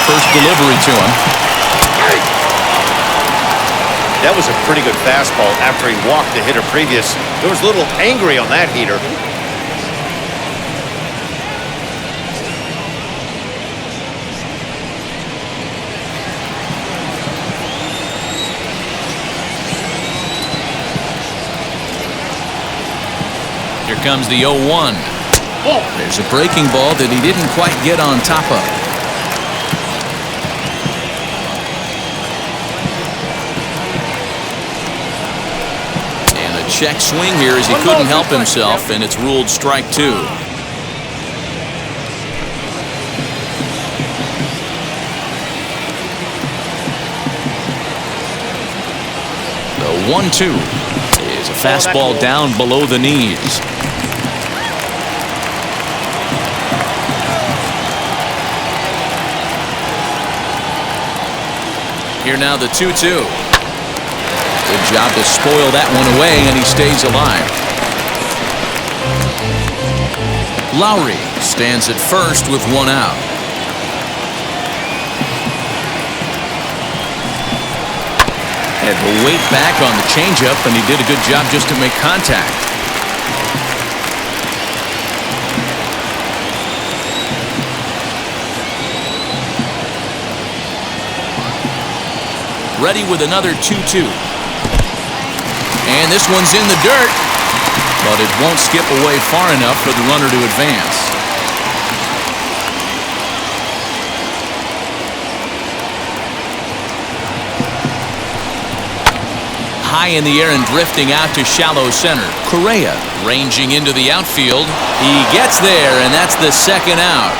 First delivery to him. That was a pretty good fastball after he walked the hitter previous. There was a little angry on that heater. comes the 0-1. There's a breaking ball that he didn't quite get on top of. And a check swing here as he couldn't help himself, and it's ruled strike 2. The 1-2 is a fastball down below the knees. Here now the 2-2. Good job to spoil that one away, and he stays alive. Lowry stands at first with 1 out. Had the weight back on the changeup, and he did a good job just to make contact. Ready with another 2-2. And this one's in the dirt, but it won't skip away far enough for the runner to advance. High in the air and drifting out to shallow center. Correa ranging into the outfield. He gets there, and that's the 2nd out.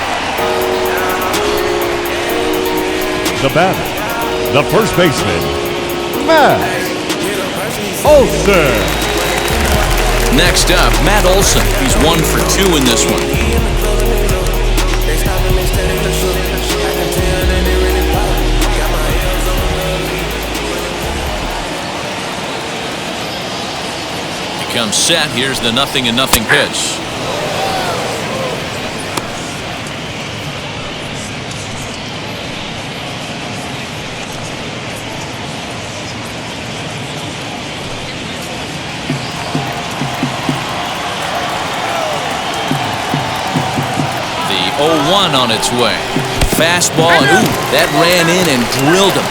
The batter, the first baseman, Matt Olson. Next up, Matt Olson. He's 1 for 2 in this one. He comes set. Here's the 0-0 pitch. The 0-1 on its way. Fastball, and ooh, that ran in and drilled him.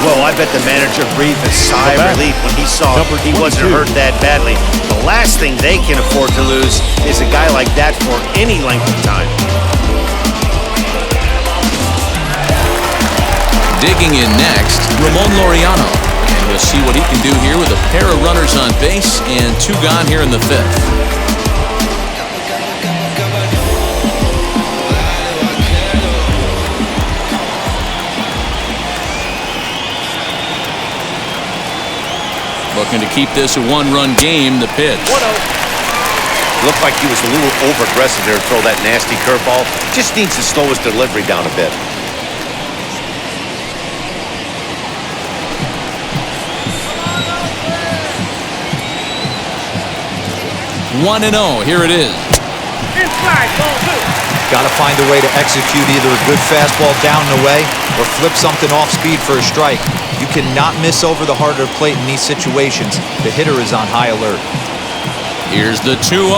Well, I bet the manager breathed a sigh of relief when he saw he wasn't hurt that badly. The last thing they can afford to lose is a guy like that for any length of time. Digging in next, Ramon Laureano. And we'll see what he can do here with a pair of runners on base and 2 gone here in the 5th. Looking to keep this a 1-run game, the pitch. Looked like he was a little over-aggressive there to throw that nasty curveball. Just needs to slow his delivery down a bit. 1-0, here it is. Inside, ball 2. Got to find a way to execute either a good fastball down and away or flip something off speed for a strike. You cannot miss over the harder plate in these situations. The hitter is on high alert. Here's the 2-0.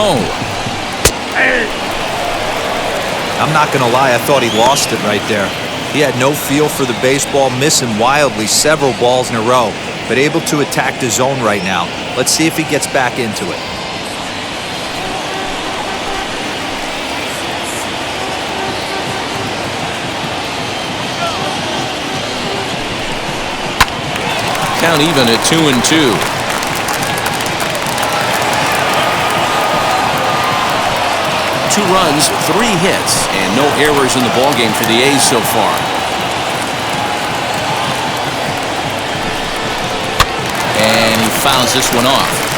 I'm not going to lie, I thought he lost it right there. He had no feel for the baseball, missing wildly several balls in a row, but able to attack the zone right now. Let's see if he gets back into it. Count even at 2-2. Two runs, 3 hits, and no errors in the ballgame for the A's so far. And he fouls this one off.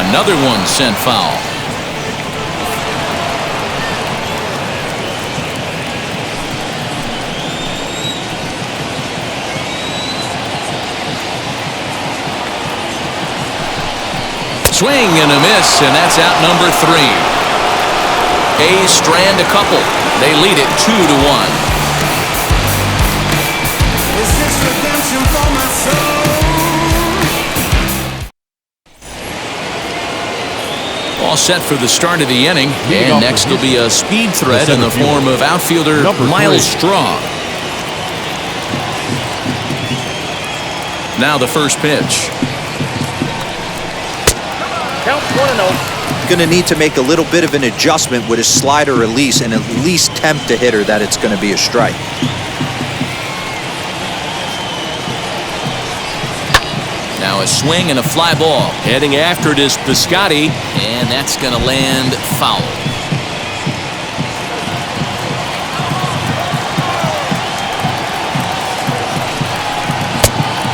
Another one sent foul. Swing and a miss, and that's out number 3. A's strand a couple. They lead it 2-1. Is this redemption for my soul? Ball set for the start of the inning. Leading And off next for will be a speed threat in the center form fielder, of outfielder number Miles 3. Straw. Now the first pitch. Count 1-0. Going to need to make a little bit of an adjustment with his slider release and at least tempt a hitter that it's going to be a strike. Now a swing and a fly ball. Heading after it is Piscotty, and that's going to land foul.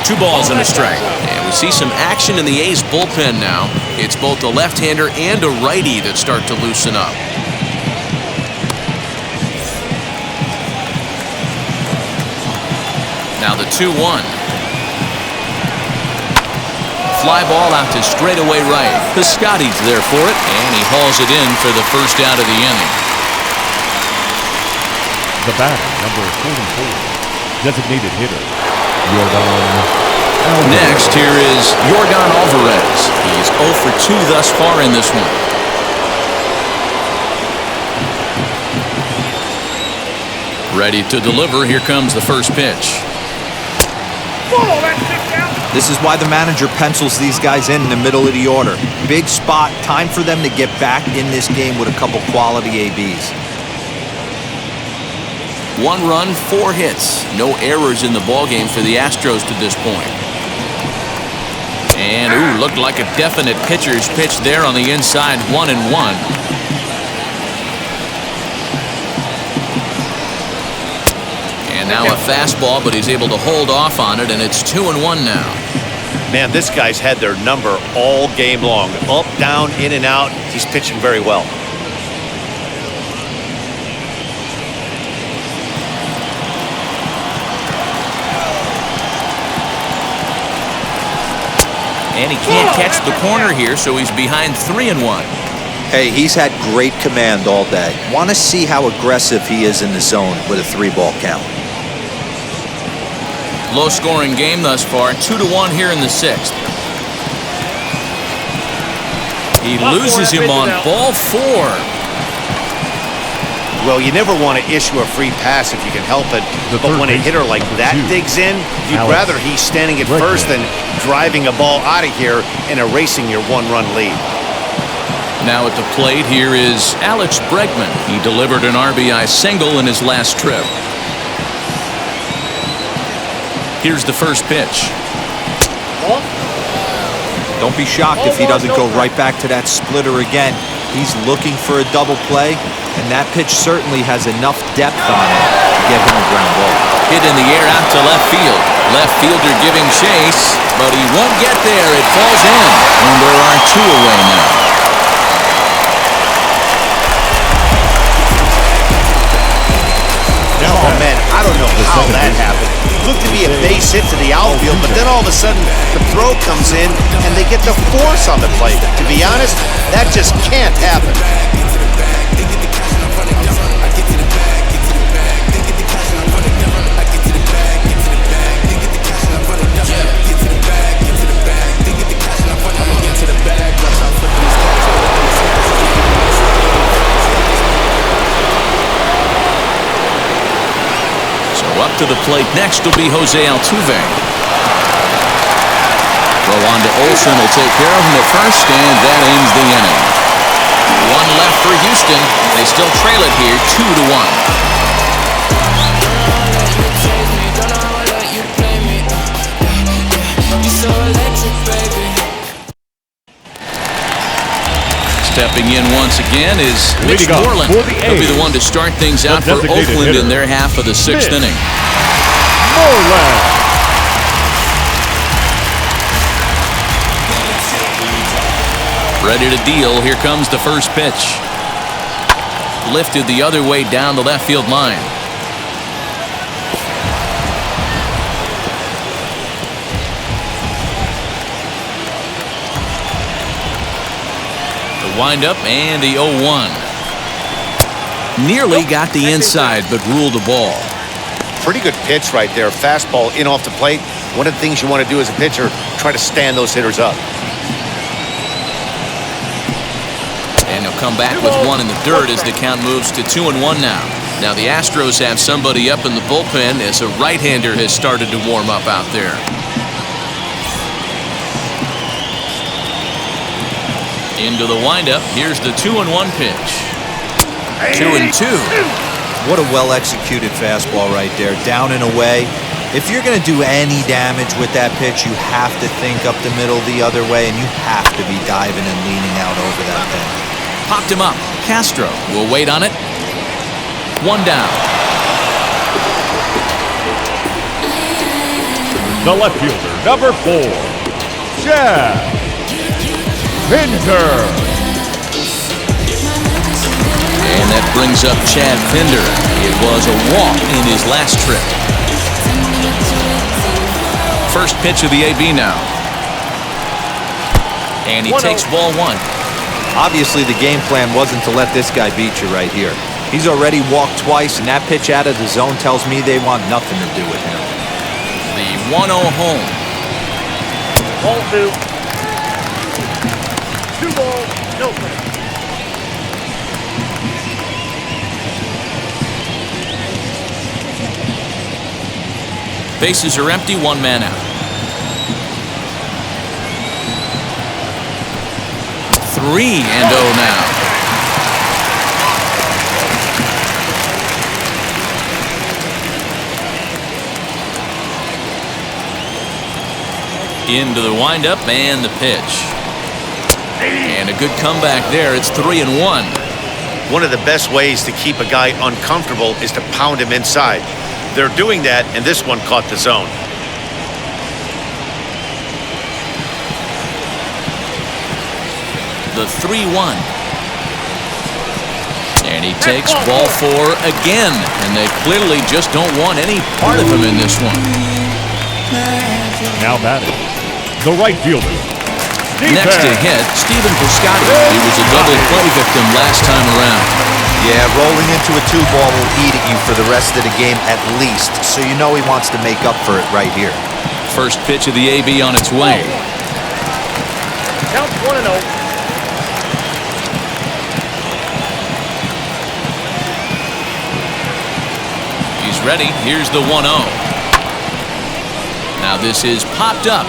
Two balls and a strike. And we see some action in the A's bullpen now. It's both a left-hander and a righty that start to loosen up. Now the 2-1. Fly ball out to straightaway right. Piscotty's there for it, and he hauls it in for the first out of the inning. The batter, number 44, designated hitter, Yordan Alvarez. Next, here is Yordan Alvarez. He's 0 for 2 thus far in this one. Ready to deliver. Here comes the first pitch. Follow that stick down. This is why the manager pencils these guys in the middle of the order. Big spot, time for them to get back in this game with a couple quality ABs. 1 run, 4 hits. No errors in the ballgame for the Astros to this point. And, ooh, looked like a definite pitcher's pitch there on the inside, 1-1. And now a fastball, but he's able to hold off on it, and it's 2-1 now. Man, this guy's had their number all game long. Up, down, in and out. He's pitching very well. And he can't catch the corner here, so he's behind 3-1. Hey, he's had great command all day. Want to see how aggressive he is in the zone with a 3-ball count. Low-scoring game thus far, 2-1 here in the 6th. He loses him on ball 4. Well, you never want to issue a free pass if you can help it. But when a hitter like that digs in, you'd rather he's standing at first than driving a ball out of here and erasing your 1-run lead. Now at the plate, here is Alex Bregman. He delivered an RBI single in his last trip. Here's the first pitch. Don't be shocked if he doesn't go right back to that splitter again. He's looking for a double play, and that pitch certainly has enough depth on it to get him a ground ball. Hit in the air out to left field. Left fielder giving chase, but he won't get there. It falls in, and there are 2 away now. Oh, man, I don't know how that happened. Looked to be a base hit to the outfield, but then all of a sudden the throw comes in and they get the force on the plate. To be honest, that just can't happen. Up to the plate next will be Jose Altuve. Throw on to Olsen will take care of him at first, and that ends the inning. 1 left for Houston. They still trail it here, 2-1. Stepping in once again is Mitch Moreland. He'll be the one to start things out for Oakland in their half of the 6th inning. Moreland. Ready to deal. Here comes the first pitch. Lifted the other way down the left field line. Windup and the 0-1. Nearly got the inside, but ruled the ball. Pretty good pitch right there. Fastball in off the plate. One of the things you want to do as a pitcher, try to stand those hitters up. come back with one in the dirt as the count moves to 2-1 now. Now the Astros have somebody up in the bullpen as a right-hander has started to warm up out there. Into the windup. Here's the 2-1 pitch. 2-2. What a well-executed fastball right there. Down and away. If you're going to do any damage with that pitch, you have to think up the middle the other way, and you have to be diving and leaning out over that thing. Popped him up. Castro will wait on it. One down. The left fielder, number 4, Chad Pinder. And that brings up Chad Pinder. It was a walk in his last trip. First pitch of the AB now. And he takes ball 1. Obviously, the game plan wasn't to let this guy beat you right here. He's already walked twice, and that pitch out of the zone tells me they want nothing to do with him. The 1-0 home. Ball 2. 2 balls, no strikes. Bases are empty, 1 man out. 3-0 now. Into the windup and the pitch. And a good comeback there. It's 3-1. One of the best ways to keep a guy uncomfortable is to pound him inside. They're doing that, and this one caught the zone. The 3-1. And he takes ball 4 again. And they clearly just don't want any part of him in this one. Now batting, the right fielder. Next to hit, Stephen Piscotty. He was a double play victim last time around. Yeah, rolling into a 2-ball will eat at you for the rest of the game at least, so you know he wants to make up for it right here. First pitch of the AB on its way. Count 1-0. He's ready. Here's the 1-0. Now this is popped up.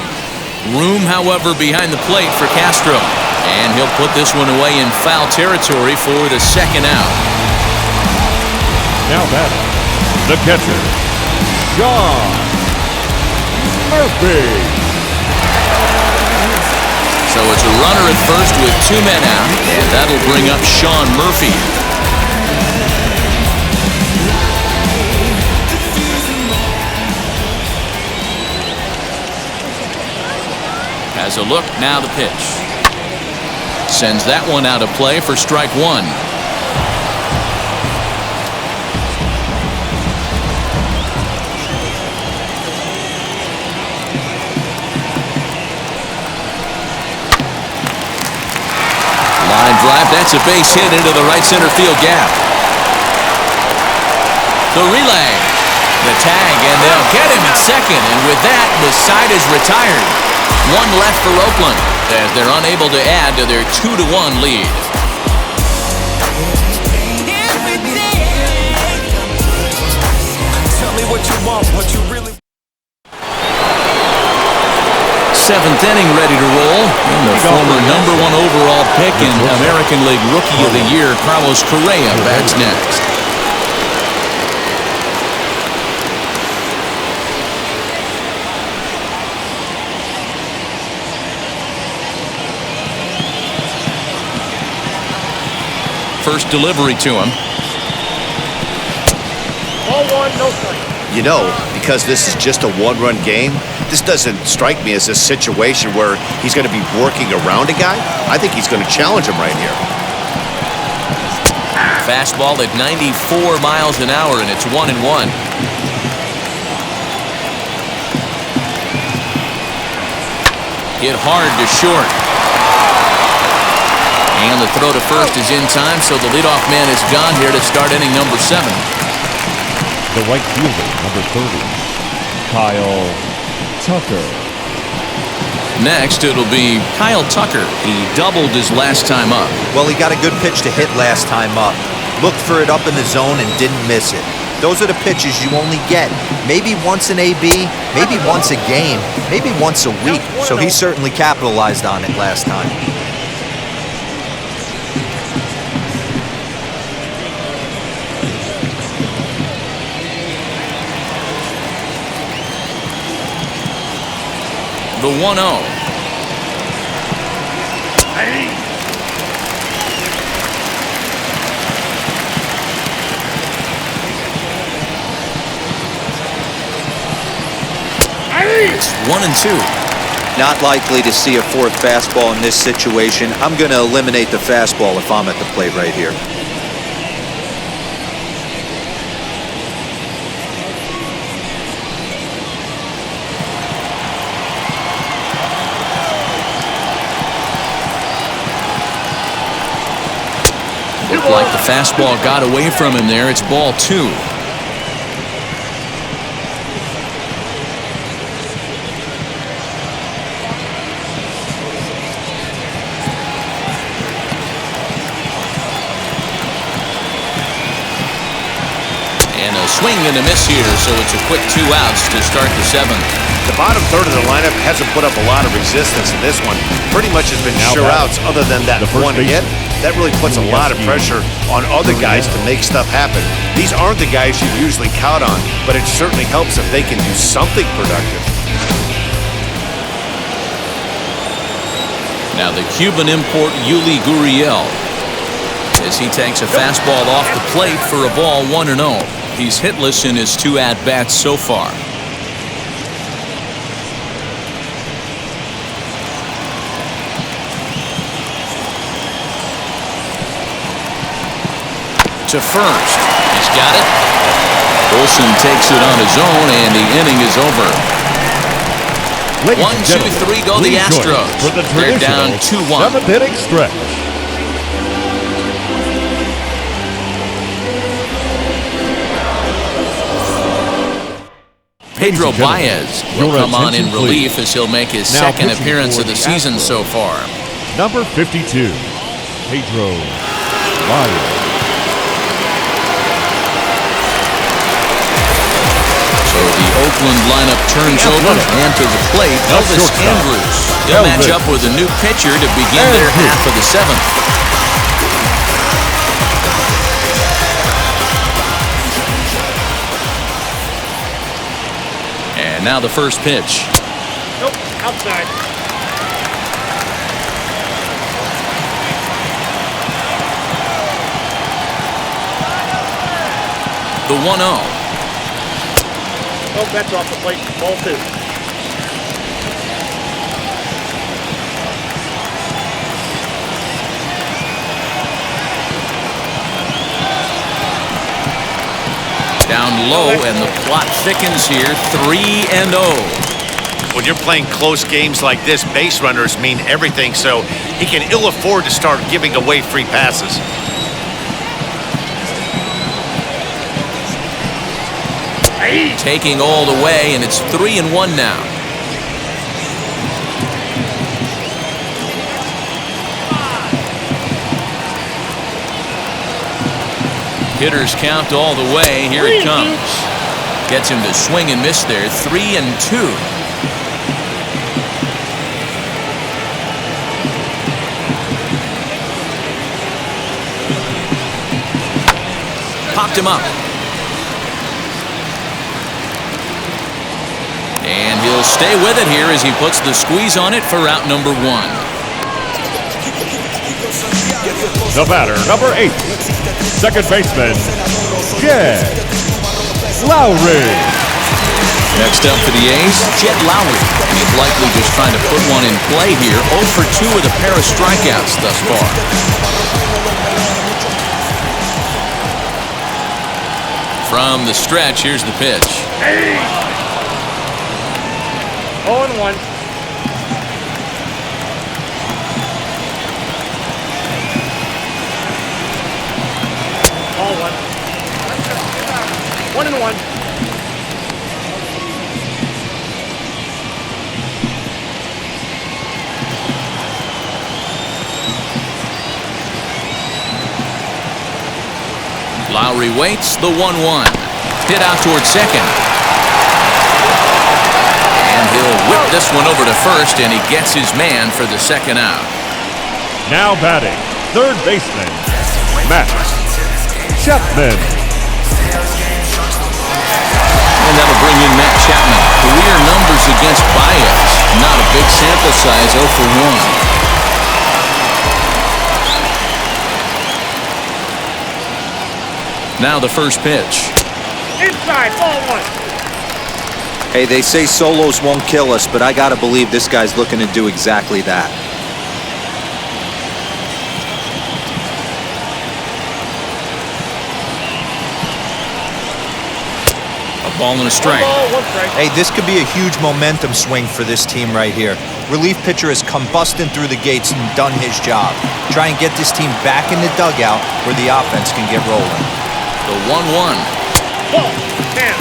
Room, however, behind the plate for Castro. And he'll put this one away in foul territory for the second out. Now batting, the catcher, Sean Murphy. So it's a runner at first with 2 men out, and that'll bring up Sean Murphy. Has a look, now the pitch. Sends that one out of play for strike 1. Line drive, that's a base hit into the right center field gap. The relay, the tag, and they'll get him at second, and with that, the side is retired. 1 left for Oakland as they're unable to add to their 2-1 lead. Tell me what you want, what you really. 7th inning ready to roll. And the former #1 overall pick and American League Rookie of the Year, Carlos Correa, bats next. First delivery to him. Ball 1, no strikes. You know, because this is just a 1-run game, this doesn't strike me as a situation where he's going to be working around a guy. I think he's going to challenge him right here. Fastball at 94 miles an hour, and it's 1-1. Hit hard to short. And the throw to first is in time, so the leadoff man is gone here to start inning number 7. The right fielder, number 30, Kyle Tucker. Next, it'll be Kyle Tucker. He doubled his last time up. Well, he got a good pitch to hit last time up. Looked for it up in the zone and didn't miss it. Those are the pitches you only get maybe once in AB, maybe once a game, maybe once a week. So he certainly capitalized on it last time. The 1-0. It's 1-2. Not likely to see a fourth fastball in this situation. I'm going to eliminate the fastball if I'm at the plate right here. Looked like the fastball got away from him there. It's ball 2. And a swing and a miss here, so it's a quick 2 outs to start the 7th. The bottom third of the lineup hasn't put up a lot of resistance in this one. Pretty much has been Now sure batting, outs other than that the first one hit. baseman, That really puts a lot of pressure on other guys to make stuff happen. These aren't the guys you usually count on, but it certainly helps if they can do something productive. Now the Cuban import Yuli Gurriel, as he takes a fastball off the plate for a ball 1-0. He's hitless in his 2 at-bats so far. To first. He's got it. Olsen takes it on his own, and the inning is over. Ladies 1, and 2, gentlemen, 3 go the please join Astros. us for the They're down traditional 2-1. 7th inning stretch. Pedro Baez will your come on in attention, relief please. as he'll make his Now second pitching appearance for of the the season Astros. so far. Number 52, Pedro Baez. So the Oakland lineup turns over, and to the plate, Elvis shortstop, Andrews. They'll match Elvis up with a new pitcher to begin their Andrews. half of the 7th. And now the first pitch. Nope, outside. The 1-0. Oh, that's off the plate. Ball 2. Down low, and the plot thickens here. 3-0. When you're playing close games like this, base runners mean everything, so he can ill afford to start giving away free passes. Taking all the way, and it's 3-1 now. Hitters count all the way. Here it comes. Gets him to swing and miss there. 3-2. Popped him up. And he'll stay with it here as he puts the squeeze on it for out number 1. The batter, number 8, second baseman, Jed Lowry. Next up for the A's, Jed Lowry. He's likely just trying to put one in play here. 0 for 2 with a pair of strikeouts thus far. From the stretch, here's the pitch. 0-1. Ball 1. 1-1. Lowry waits, the 1-1. Hit out towards second. And he'll whip this one over to first, and he gets his man for the second out. Now batting, third baseman, Matt Chapman. And that'll bring in Matt Chapman. Career numbers against Baez. Not a big sample size, 0 for 1. Now the first pitch. Inside, ball 1. Hey, they say solos won't kill us, but I gotta believe this guy's looking to do exactly that. A ball and a strike. Ball, 1 strike. Hey, this could be a huge momentum swing for this team right here. Relief pitcher has come busting through the gates and done his job. Try and get this team back in the dugout where the offense can get rolling. The 1-1. Ball, 10.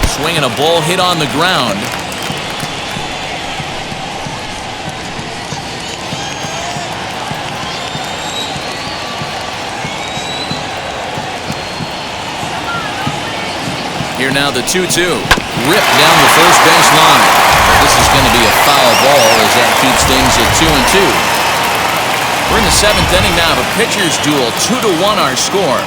Swinging a ball hit on the ground. Here now the 2-2. Ripped down the first base line. This is going to be a foul ball as that keeps things at 2-2. We're in the 7th inning now of a pitcher's duel. 2-1 our score.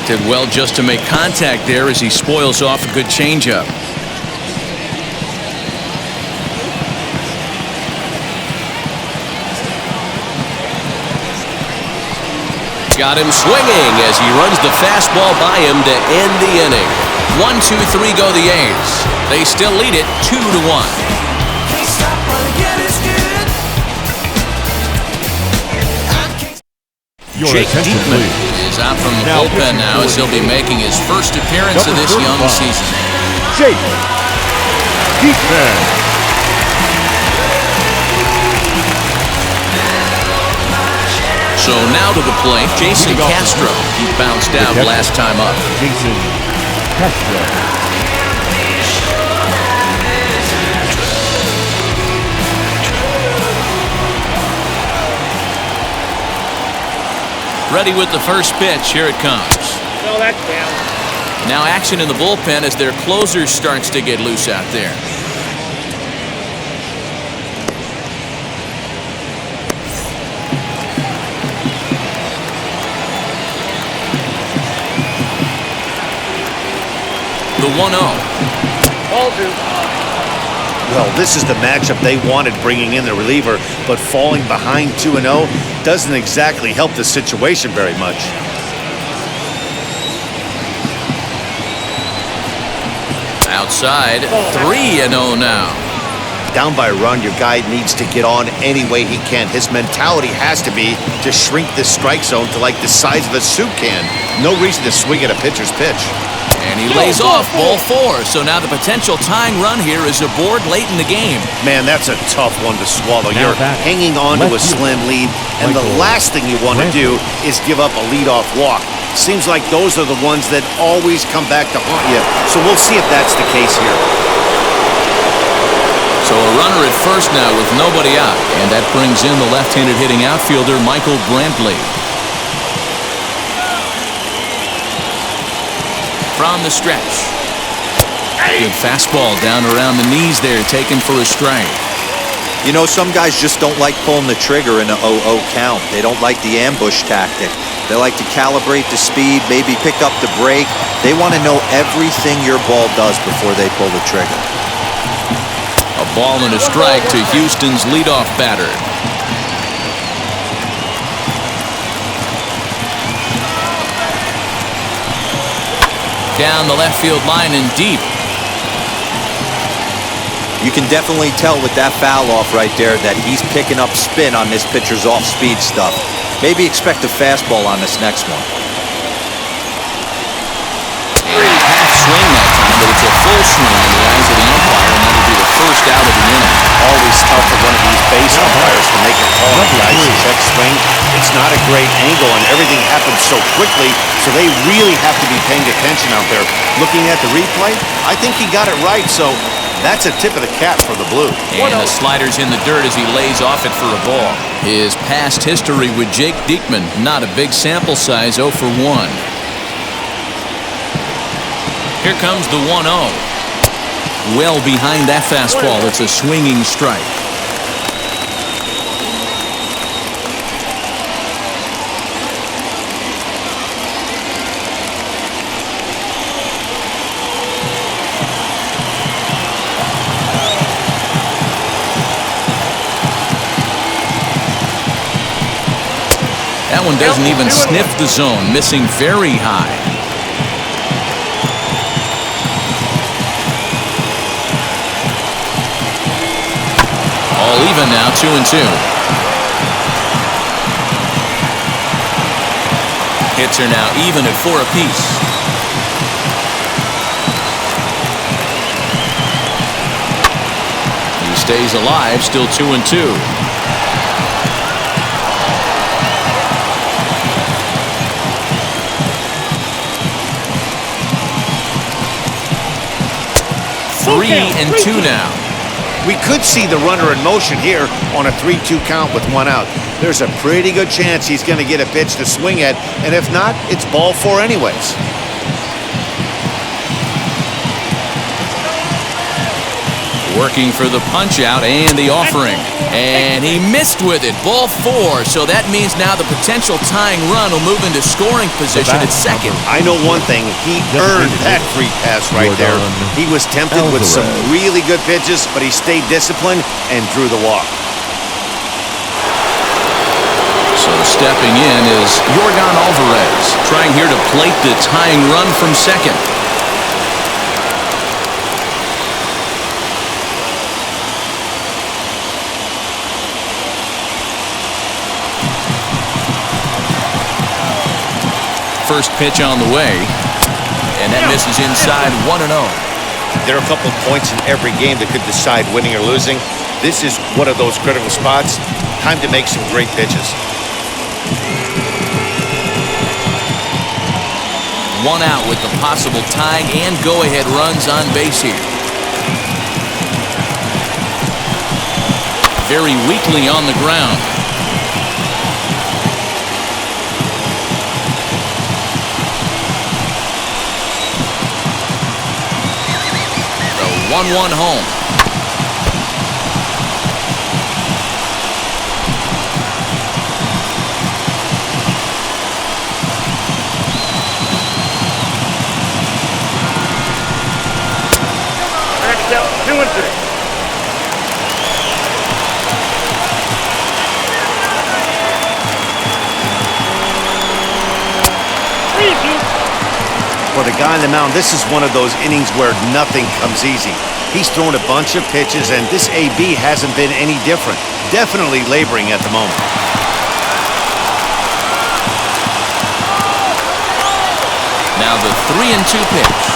Did well just to make contact there as he spoils off a good changeup. Got him swinging as he runs the fastball by him to end the inning. 1-2-3 go the A's. They still lead it 2-1. Your Jake attention, Diekman please. is out from the Now bullpen now as he'll be making his first appearance of this young 35, season. Jake Diekman. So now to the plate, Jason Castro. He bounced out last time up. Jason Castro. Ready with the first pitch. Here it comes. No, that's down. Now action in the bullpen as their closer starts to get loose out there. The 1-0. Ball 2. Well, this is the matchup they wanted, bringing in the reliever, but falling behind 2-0 doesn't exactly help the situation very much. Outside, 3-0 now. Down by a run, your guy needs to get on any way he can. His mentality has to be to shrink this strike zone to like the size of a soup can. No reason to swing at a pitcher's pitch. And he lays off ball 4. So now the potential tying run here is aboard late in the game. Man, that's a tough one to swallow. Now You're back, hanging on to a left slim lead, and the Michael last thing you want to do is give up a leadoff walk. Seems like those are the ones that always come back to haunt you. So we'll see if that's the case here. So a runner at first now with nobody out. And that brings in the left-handed hitting outfielder, Michael Brantley. From the stretch. Good fastball down around the knees there, taken for a strike. You know, some guys just don't like pulling the trigger in an 0-0 count. They don't like the ambush tactic. They like to calibrate the speed, maybe pick up the brake. They want to know everything your ball does before they pull the trigger. A ball and a strike to Houston's leadoff batter. Down the left field line and deep. You can definitely tell with that foul off right there that he's picking up spin on this pitcher's off-speed stuff. Maybe expect a fastball on this next one. And half swing that time, but it's a full swing in the eyes of the umpire, and that'll be the first out of the inning. Always tough for one of these base umpires to make a call on the icy check swing. It's not a great angle, and everything happens so quickly, so they really have to be paying attention out there. Looking at the replay, I think he got it right, so that's a tip of the cap for the Blue. And the slider's in the dirt as he lays off it for a ball. His past history with Jake Diekman, not a big sample size, 0 for 1. Here comes the 1-0. Well behind that fastball. It's a swinging strike. That one doesn't even sniff the zone, missing very high. All even now, 2-2. Hits are now even at 4 apiece. He stays alive, still 2-2. Three and two now. We could see the runner in motion here on a 3-2 count with 1 out. There's a pretty good chance he's going to get a pitch to swing at, and if not, it's ball 4 anyways. Working for the punch-out and the offering. And he missed with it. Ball 4. So that means now the potential tying run will move into scoring position at second. I know one thing. He earned that free pass right there. He was tempted with some really good pitches, but he stayed disciplined and drew the walk. So stepping in is Yordan Alvarez, trying here to plate the tying run from second. First pitch on the way, and that misses inside 1-0. There are a couple of points in every game that could decide winning or losing. This is one of those critical spots. Time to make some great pitches. 1 out with the possible tying and go-ahead runs on base here. Very weakly on the ground. The 1-1 home. Next out, 2-3. For the guy on the mound, this is one of those innings where nothing comes easy. He's thrown a bunch of pitches, and this AB hasn't been any different. Definitely laboring at the moment. Now the 3-2 pitch.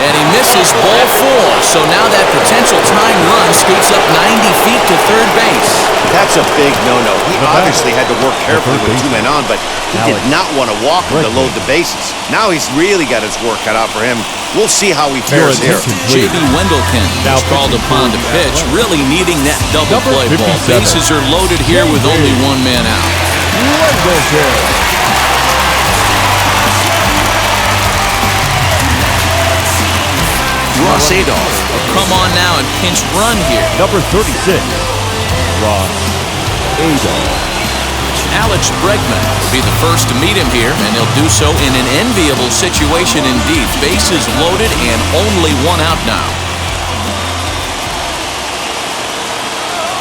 And he misses ball 4. So now that potential tying run skates up 90 feet to third base. That's a big no-no. He obviously had to work carefully with 2 men on, but he did not want to walk him to load the bases. Now he's really got his work cut out for him. We'll see how he fares here. J.B. Wendelken is called upon to pitch, really needing that double play ball. Bases are loaded here with only 1 man out. Ross Adolph will come on now and pinch run here. Number 36, Ross Adolph. Alex Bregman will be the first to meet him here, and he'll do so in an enviable situation indeed. Bases loaded and only 1 out now.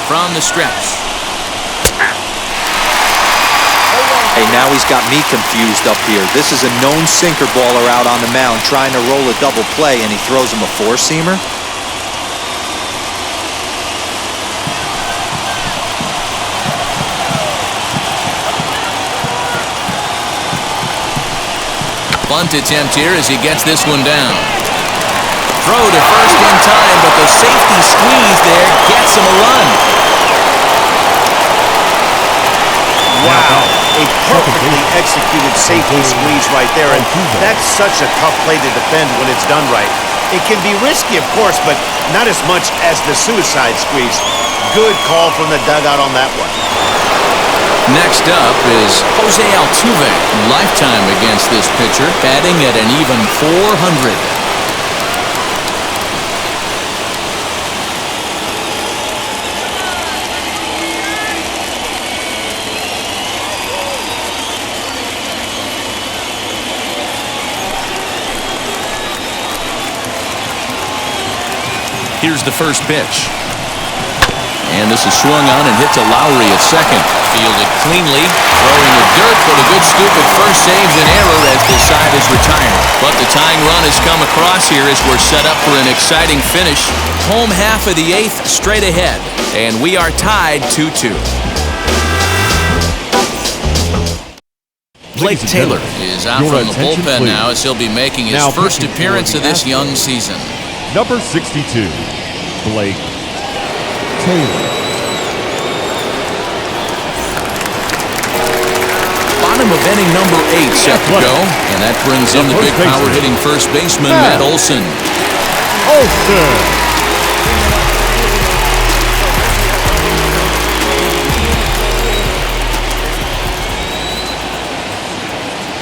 From the stretch. Hey, now he's got me confused up here. This is a known sinker baller out on the mound trying to roll a double play, and he throws him a 4-seamer. bunt attempt here as he gets this one down. Throw to first in time, but the safety squeeze there gets him a run. Wow, a perfectly executed safety squeeze right there, and that's such a tough play to defend when it's done right. It can be risky, of course, but not as much as the suicide squeeze. Good call from the dugout on that one. Next up is Jose Altuve, lifetime against this pitcher, batting at an even .400. Here's the first pitch. And this is swung on and hit to Lowry at second. Fielded cleanly, throwing the dirt, but a good scoop at first saves an error as the side is retired. But the tying run has come across here as we're set up for an exciting finish. Home half of the eighth straight ahead, and we are tied 2-2. Blake Taylor is out from the bullpen now as he'll be making his first appearance of this young season. Number 62, Blake Taylor. Bottom of inning number 8 set to go, and that brings in the big power-hitting first baseman, Matt Olson.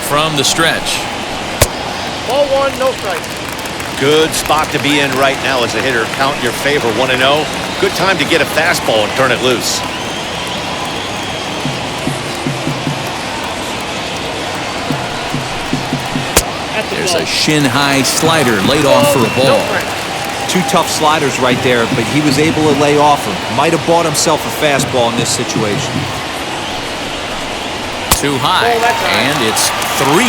From the stretch. Ball one, no strikes. Good spot to be in right now as a hitter. Count in your favor, 1-0. Good time to get a fastball and turn it loose. There's a shin-high slider laid off for a ball. Two tough sliders right there, but he was able to lay off him. Might have bought himself a fastball in this situation. Too high, and it's 3-0.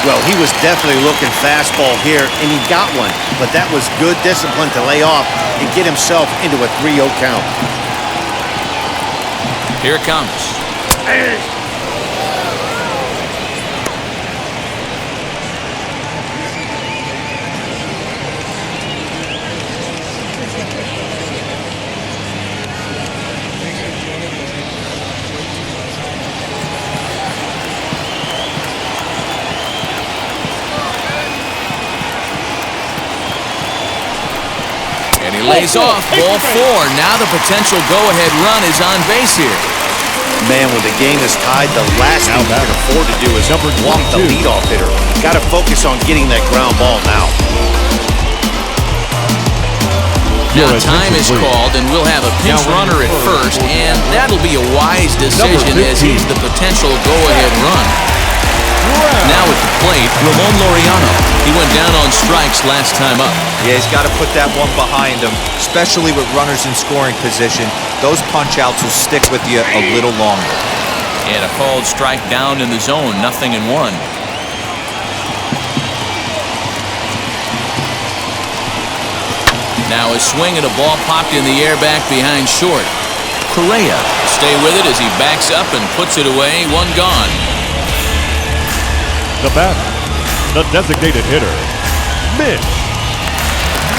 Well, he was definitely looking fastball here, and he got one. But that was good discipline to lay off and get himself into a 3-0 count. Here it comes. Lays off, ball 4. Now the potential go-ahead run is on base here. Man, when the game is tied, the last thing you can afford to do is walk the leadoff hitter. Got to focus on getting that ground ball now. Now time is called, and we'll have a pinch runner at first, and that'll be a wise decision as he's the potential go-ahead run. Now at the plate, Ramon Laureano. He went down on strikes last time up. Yeah, he's got to put that one behind him, especially with runners in scoring position. Those punch-outs will stick with you a little longer. And a called strike down in the zone, 0-1. Now a swing and a ball popped in the air back behind short. Correa stay with it as he backs up and puts it away, one gone. The batter, the designated hitter, Mitch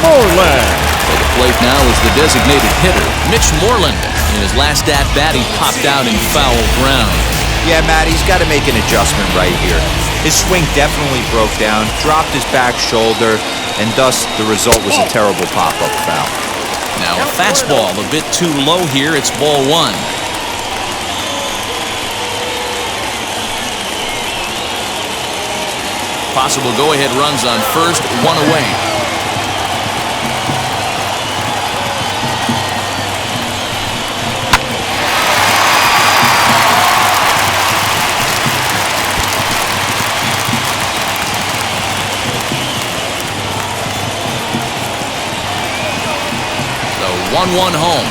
Moreland. For the plate now is the designated hitter, Mitch Moreland. In his last at-bat, he popped out in foul ground. Yeah, Matt, he's got to make an adjustment right here. His swing definitely broke down, dropped his back shoulder, and thus the result was a terrible pop-up foul. Now a fastball a bit too low here. It's ball 1. Possible go-ahead runs on first, 1 away. The 1-1 home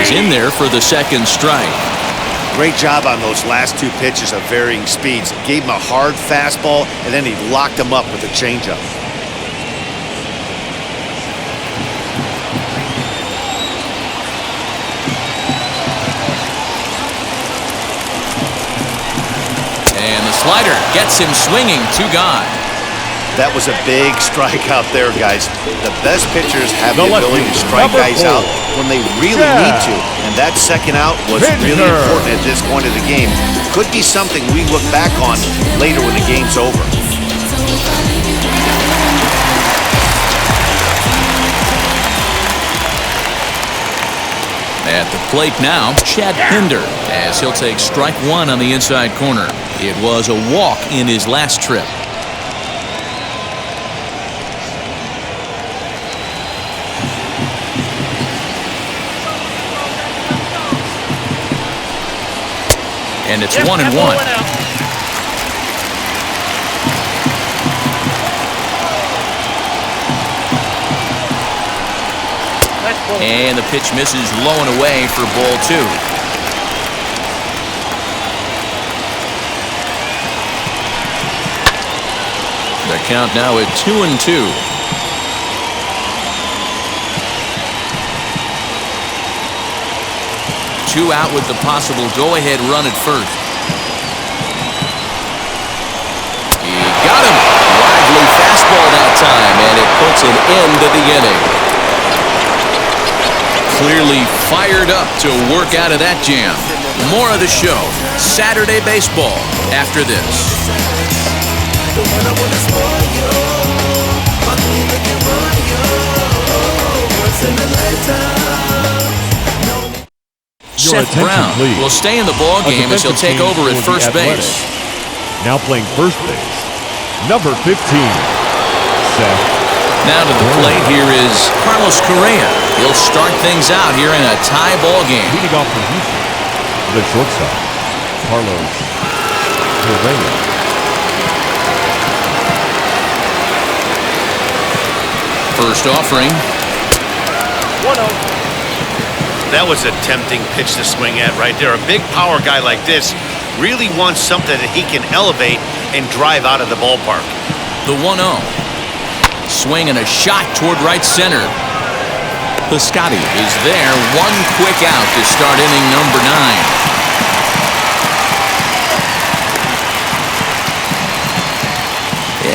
is in there for the second strike. Great job on those last 2 pitches of varying speeds. Gave him a hard fastball, and then he locked him up with a changeup. slider gets him swinging, 2 gone. That was a big strikeout there, guys. The best pitchers have the The ability to lefty, strike number guys 4. out when they really need to. And that second out was really Pitcher. important at this point of the game. Could be something we look back on later when the game's over. At the plate now, Chad Pinder, as he'll take strike 1 on the inside corner. It was a walk in his last trip. And it's 1-1. And the pitch misses low and away for ball 2. The count now at 2-2. Two out with the possible go-ahead run at first. He got him. Lively fastball that time, and it puts an end to the inning. Clearly fired up to work out of that jam. More of the show, Saturday Baseball, after this. Seth Brown please. will stay in the ball game as he'll take over at first base. Now playing first base, number 15, Seth. Now to the plate, here is Carlos Correa. He'll start things out here in a tie ball game. Leading off from Houston, the shortstop, Carlos Correa. First offering. 1-0. That was a tempting pitch to swing at right there. A big power guy like this really wants something that he can elevate and drive out of the ballpark. The 1-0. Swing and a shot toward right center. Piscotty is there. One quick out to start inning number 9.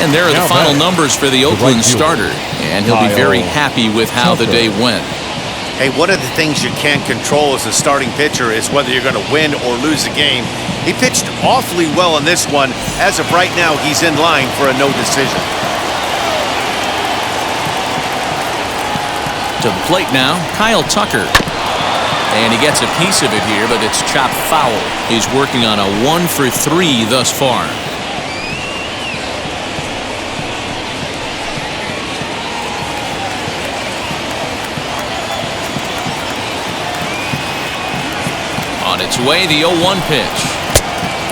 And there are the final numbers for the Oakland starter. And he'll be very happy with how the day went. Hey, one of the things you can't control as a starting pitcher is whether you're going to win or lose the game. He pitched awfully well in this one. As of right now, he's in line for a no decision. To the plate now, Kyle Tucker. And he gets a piece of it here, but it's chopped foul. He's working on a 1 for 3 thus far. On its way, the 0-1 pitch.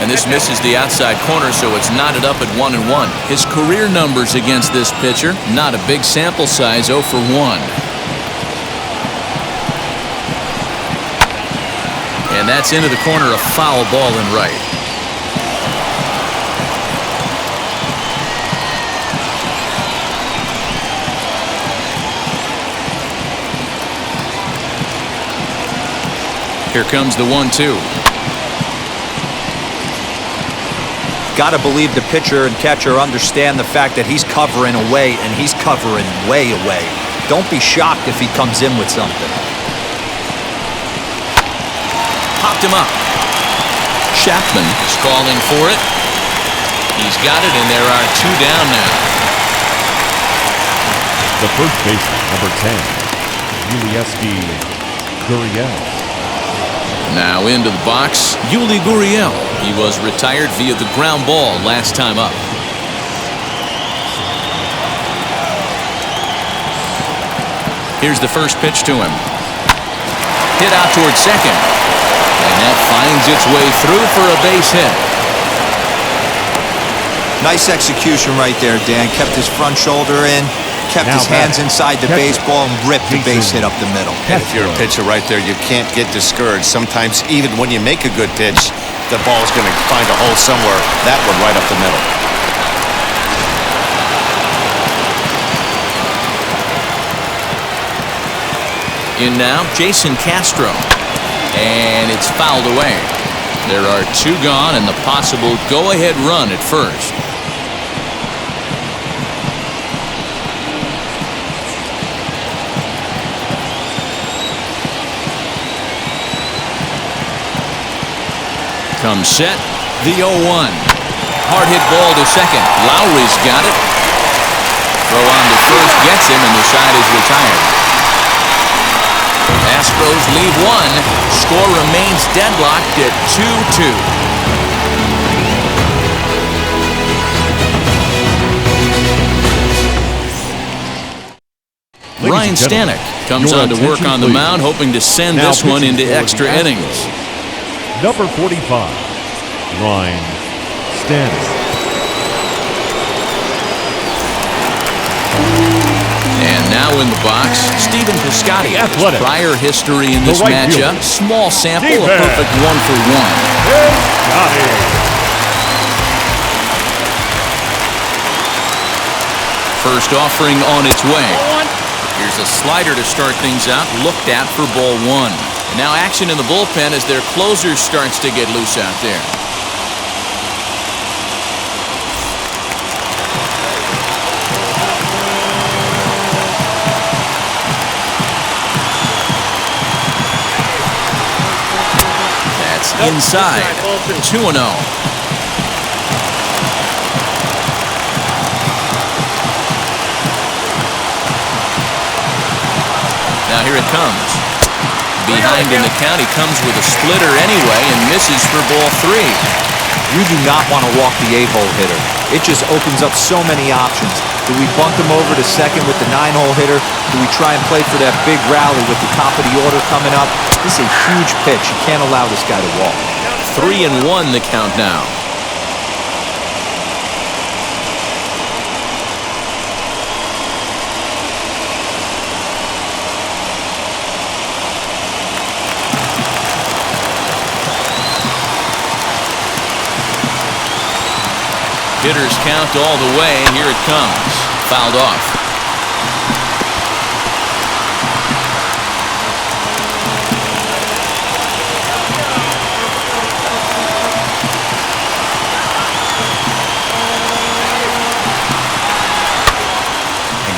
And this misses the outside corner, so it's knotted up at 1-1. His career numbers against this pitcher, not a big sample size, 0 for 1. And that's into the corner, a foul ball in right. Here comes the 1-2. Got to believe the pitcher and catcher understand the fact that he's covering away, and he's covering way away. Don't be shocked if he comes in with something. Popped him up. Chapman is calling for it. He's got it, and there are 2 down now. The first baseman, number 10, Gurriel. Now into the box, Yuli Gurriel. He was retired via the ground ball last time up. Here's the first pitch to him. Hit out towards second. And that finds its way through for a base hit. Nice execution right there, Dan. Kept his front shoulder in, kept his hands inside the baseball, and ripped the base hit up the middle. And if you're a pitcher right there, you can't get discouraged. Sometimes even when you make a good pitch, the ball's going to find a hole somewhere. That one right up the middle. In now, Jason Castro. And it's fouled away. There are 2 gone and the possible go-ahead run at first. Comes set, the 0-1. Hard hit ball to second. Lowry's got it. Throw on to first gets him, and the side is retired. Astros leave 1. Score remains deadlocked at 2-2. Ryan Stanek comes on to work on the mound, hoping to send this one into extra innings. Number 45, Ryan Stanek. And now in the box, Stephen Piscotty. Athletic. Prior history in this right matchup. fielder. Small sample, Stephen a perfect 1-for-1. First offering on its way. Here's a slider to start things out, looked at for ball 1. And now action in the bullpen as their closer starts to get loose out there. That's inside. 2-0. Now here it comes. Behind in the count, he comes with a splitter anyway and misses for ball 3. You do not want to walk the 8-hole hitter. It just opens up so many options. Do we bunt him over to second with the 9-hole hitter? Do we try and play for that big rally with the top of the order coming up? This is a huge pitch. You can't allow this guy to walk. 3-1 the count now. Hitters count all the way, and here it comes. Fouled off.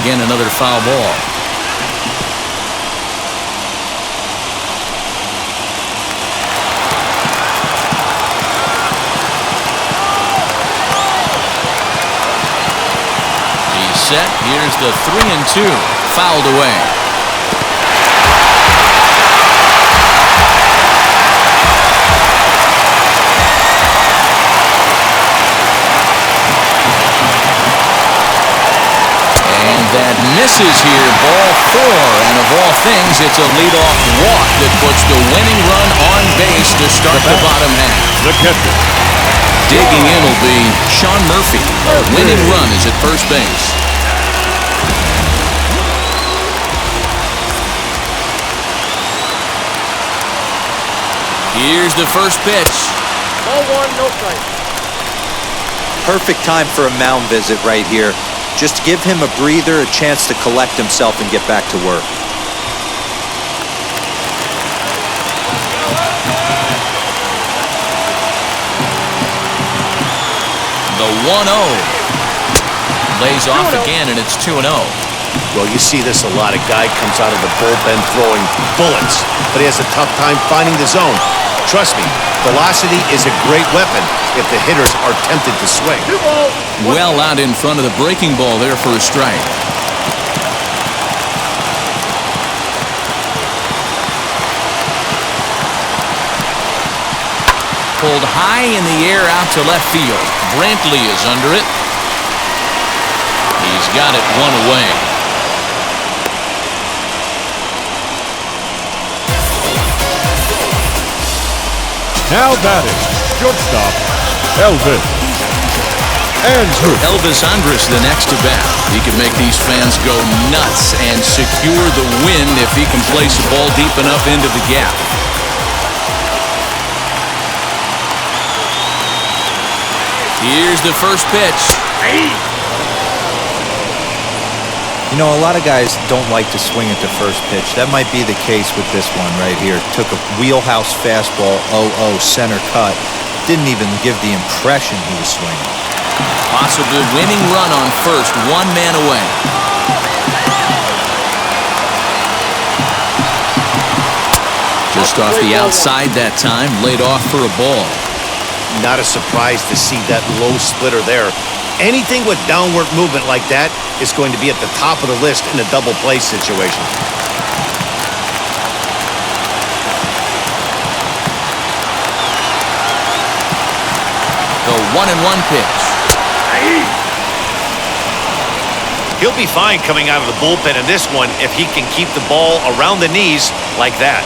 Again, another foul ball. Set. Here's the 3-2. Fouled away. And that misses here. Ball 4. And of all things, it's a leadoff walk that puts the winning run on base to start the bottom half. The catcher. Digging in will be Sean Murphy. Winning run is at first base. Here's the first pitch. Ball 1, no strike. Perfect time for a mound visit right here. Just give him a breather, a chance to collect himself and get back to work. The 1-0. Lays off again, and it's 2-0. Well, you see this a lot. A guy comes out of the bullpen throwing bullets, but he has a tough time finding the zone. Trust me, velocity is a great weapon if the hitters are tempted to swing. Well out in front of the breaking ball there for a strike. Pulled high in the air out to left field. Brantley is under it. He's got it 1 away. Now batting, shortstop, Elvis Andrus. Elvis Andrus the next to bat. He can make these fans go nuts and secure the win if he can place the ball deep enough into the gap. Here's the first pitch. You know, a lot of guys don't like to swing at the first pitch. That might be the case with this one right here. Took a wheelhouse fastball, 0-0 center cut. Didn't even give the impression he was swinging. Possible winning run on first, 1 man away. Just off the outside that time, laid off for a ball. Not a surprise to see that low splitter there. Anything with downward movement like that is going to be at the top of the list in a double play situation. The 1-1 pitch. He'll be fine coming out of the bullpen in this one if he can keep the ball around the knees like that.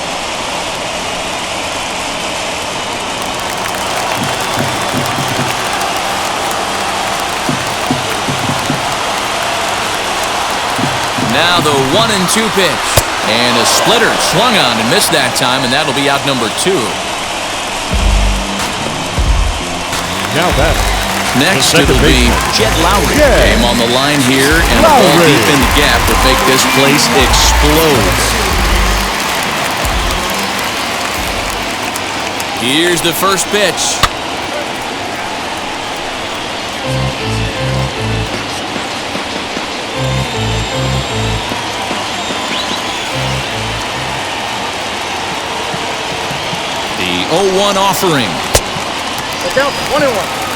Now the 1-2 pitch. And a splitter swung on and missed that time, and that'll be out number 2. Now that. Next, it'll be Jet Lowry. Game on the line here, and a ball deep in the gap would make this place explode. Here's the first pitch. The 0-1 offering. Get down, 1-1.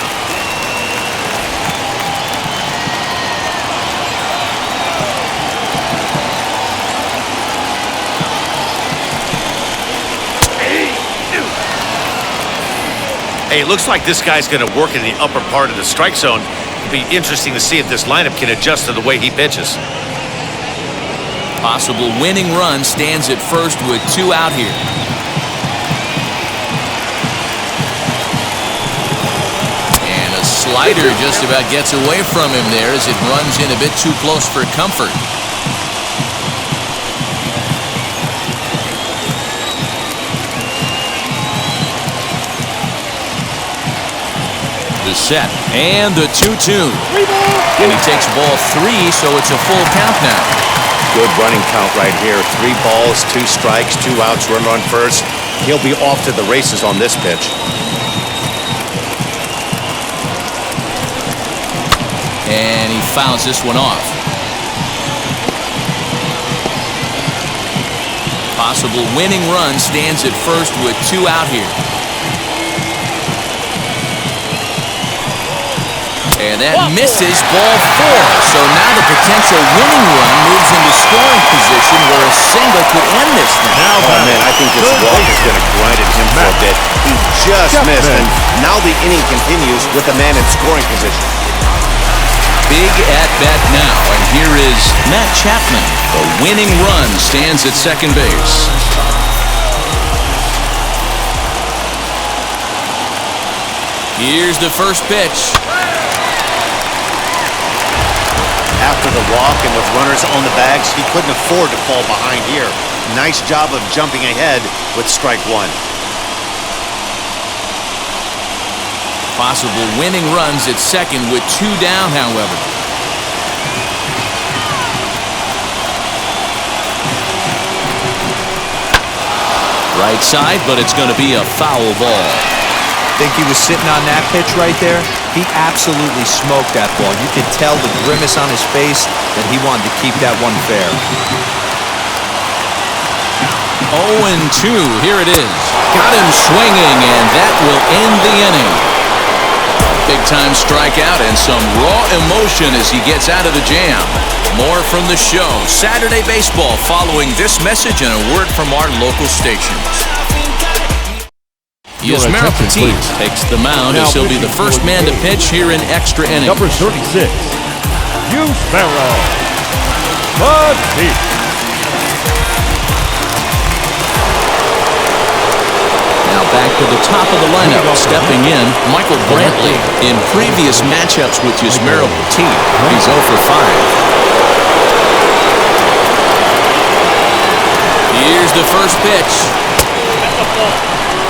Hey, it looks like this guy's going to work in the upper part of the strike zone. It'll be interesting to see if this lineup can adjust to the way he pitches. Possible winning run stands at first with 2 out here. And a slider just about gets away from him there as it runs in a bit too close for comfort. The set and the 2-2. And he takes ball 3, so it's a full count now. Good running count right here. 3 balls, 2 strikes, 2 outs, runner on first. He'll be off to the races on this pitch. And he fouls this one off. Possible winning run stands at first with 2 out here. And that misses, ball 4. So now the potential winning run moves into scoring position where a single could end this thing. Oh, man, I think this walk is going to grind at him for a bit. He just missed, and now the inning continues with a man in scoring position. Big at-bat now, and here is Matt Chapman. The winning run stands at second base. Here's the first pitch. After the walk and with runners on the bags, he couldn't afford to fall behind here. Nice job of jumping ahead with strike 1. Possible winning runs at second with 2 down, however. Right side, but it's going to be a foul ball. Think he was sitting on that pitch right there? He absolutely smoked that ball. You could tell the grimace on his face that he wanted to keep that one fair. 0-2, here it is. Got him swinging, and that will end the inning. Big-time strikeout and some raw emotion as he gets out of the jam. More from the show. Saturday Baseball following this message and a word from our local stations. Yusmeiro Petit takes the mound as he'll be the first man to pitch here in extra innings. Number 36, Yusmeiro Petit. Now back to the top of the lineup, stepping in, Michael Brantley. In previous matchups with Yusmeiro Petit, he's 0 for 5. Here's the first pitch.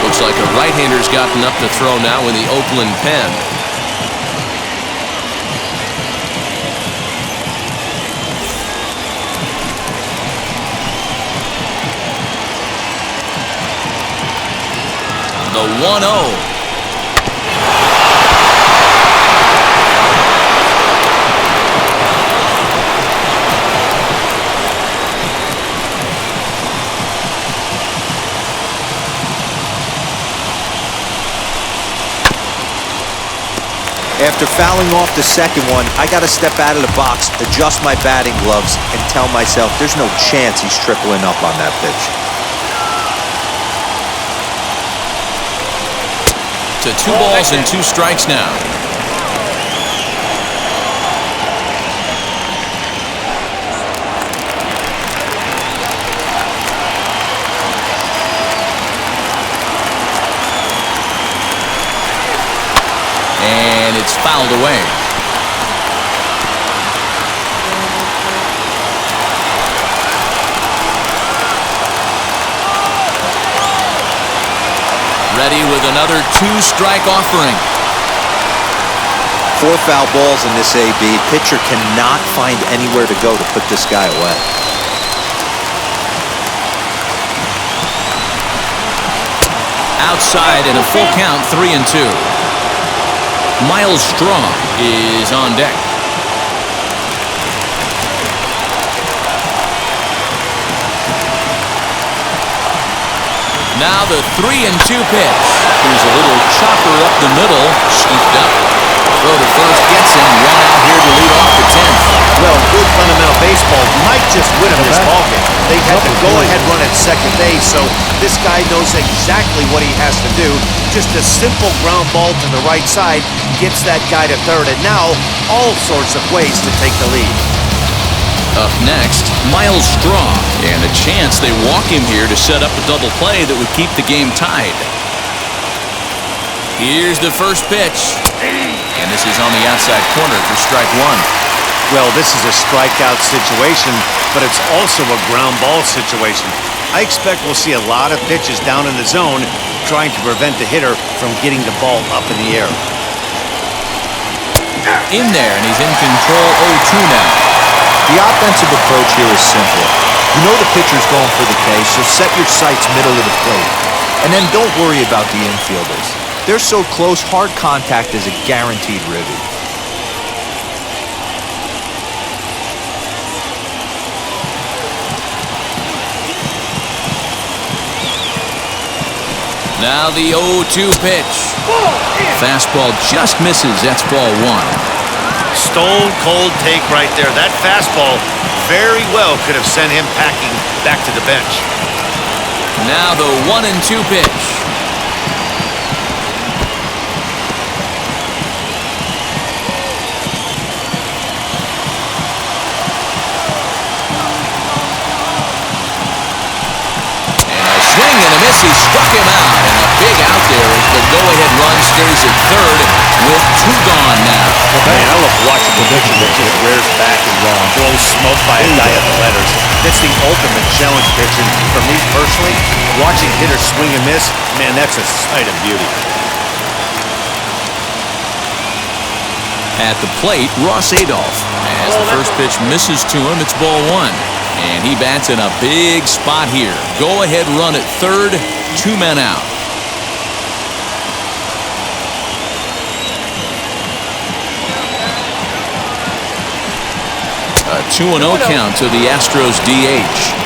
Looks like a right-hander's gotten up to throw now in the Oakland pen. The 1-0. After fouling off the second one, I got to step out of the box, adjust my batting gloves, and tell myself there's no chance he's tripling up on that pitch. To 2 balls and 2 strikes now. And it's fouled away. Ready with another 2-strike offering. 4 foul balls in this AB. Pitcher cannot find anywhere to go to put this guy away. Outside and a full count, 3-2. Miles Straw is on deck. Now the 3-2 pitch. Here's a little chopper up the middle, scooped up. Throw to first gets him. 1 out here to lead off the 10th. Well, good fundamental baseball might just win him this ballgame. They had the go-ahead run at second base, so this guy knows exactly what he has to do. Just a simple ground ball to the right side gets that guy to third, and now all sorts of ways to take the lead. Up next, Miles Straw, and a chance they walk him here to set up a double play that would keep the game tied. Here's the first pitch, and this is on the outside corner for strike 1. Well, this is a strikeout situation, but it's also a ground ball situation. I expect we'll see a lot of pitches down in the zone trying to prevent the hitter from getting the ball up in the air. In there, and he's in control 0-2 now. The offensive approach here is simple. You know the pitcher's going for the K, so set your sights middle of the plate. And then don't worry about the infielders. They're so close, hard contact is a guaranteed ribby. Now the 0-2 pitch. Fastball just misses. That's ball 1. Stone cold take right there. That fastball very well could have sent him packing back to the bench. Now the 1-2 pitch. Swing and a miss. He struck him out, and a big out there as the go-ahead run stays at third with 2 gone now. Man, I love watching the pitcher that just rears back and blows smoke by a guy at the letters. That's the ultimate challenge pitch, and for me personally, watching hitters swing and miss, man, that's a sight of beauty. At the plate, Ross Adolph. As the first pitch misses to him, it's ball 1. And he bats in a big spot here. Go-ahead run at third, 2 men out. A 2-0 count to the Astros DH.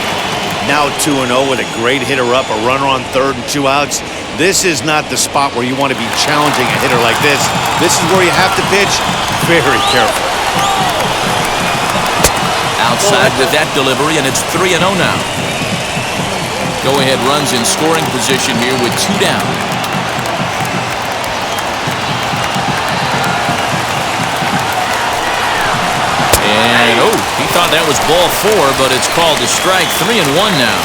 Now 2-0 with a great hitter up, a runner on third and 2 outs. This is not the spot where you want to be challenging a hitter like this. This is where you have to pitch very careful. Outside with that delivery, and it's 3-0 now. Go-ahead runs in scoring position here with 2 down. And, he thought that was ball 4, but it's called a strike. 3-1 now.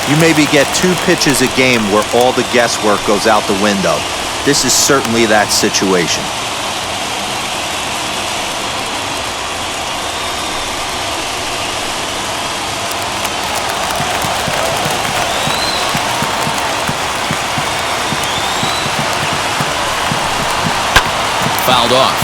You maybe get 2 pitches a game where all the guesswork goes out the window. This is certainly that situation. Fouled off.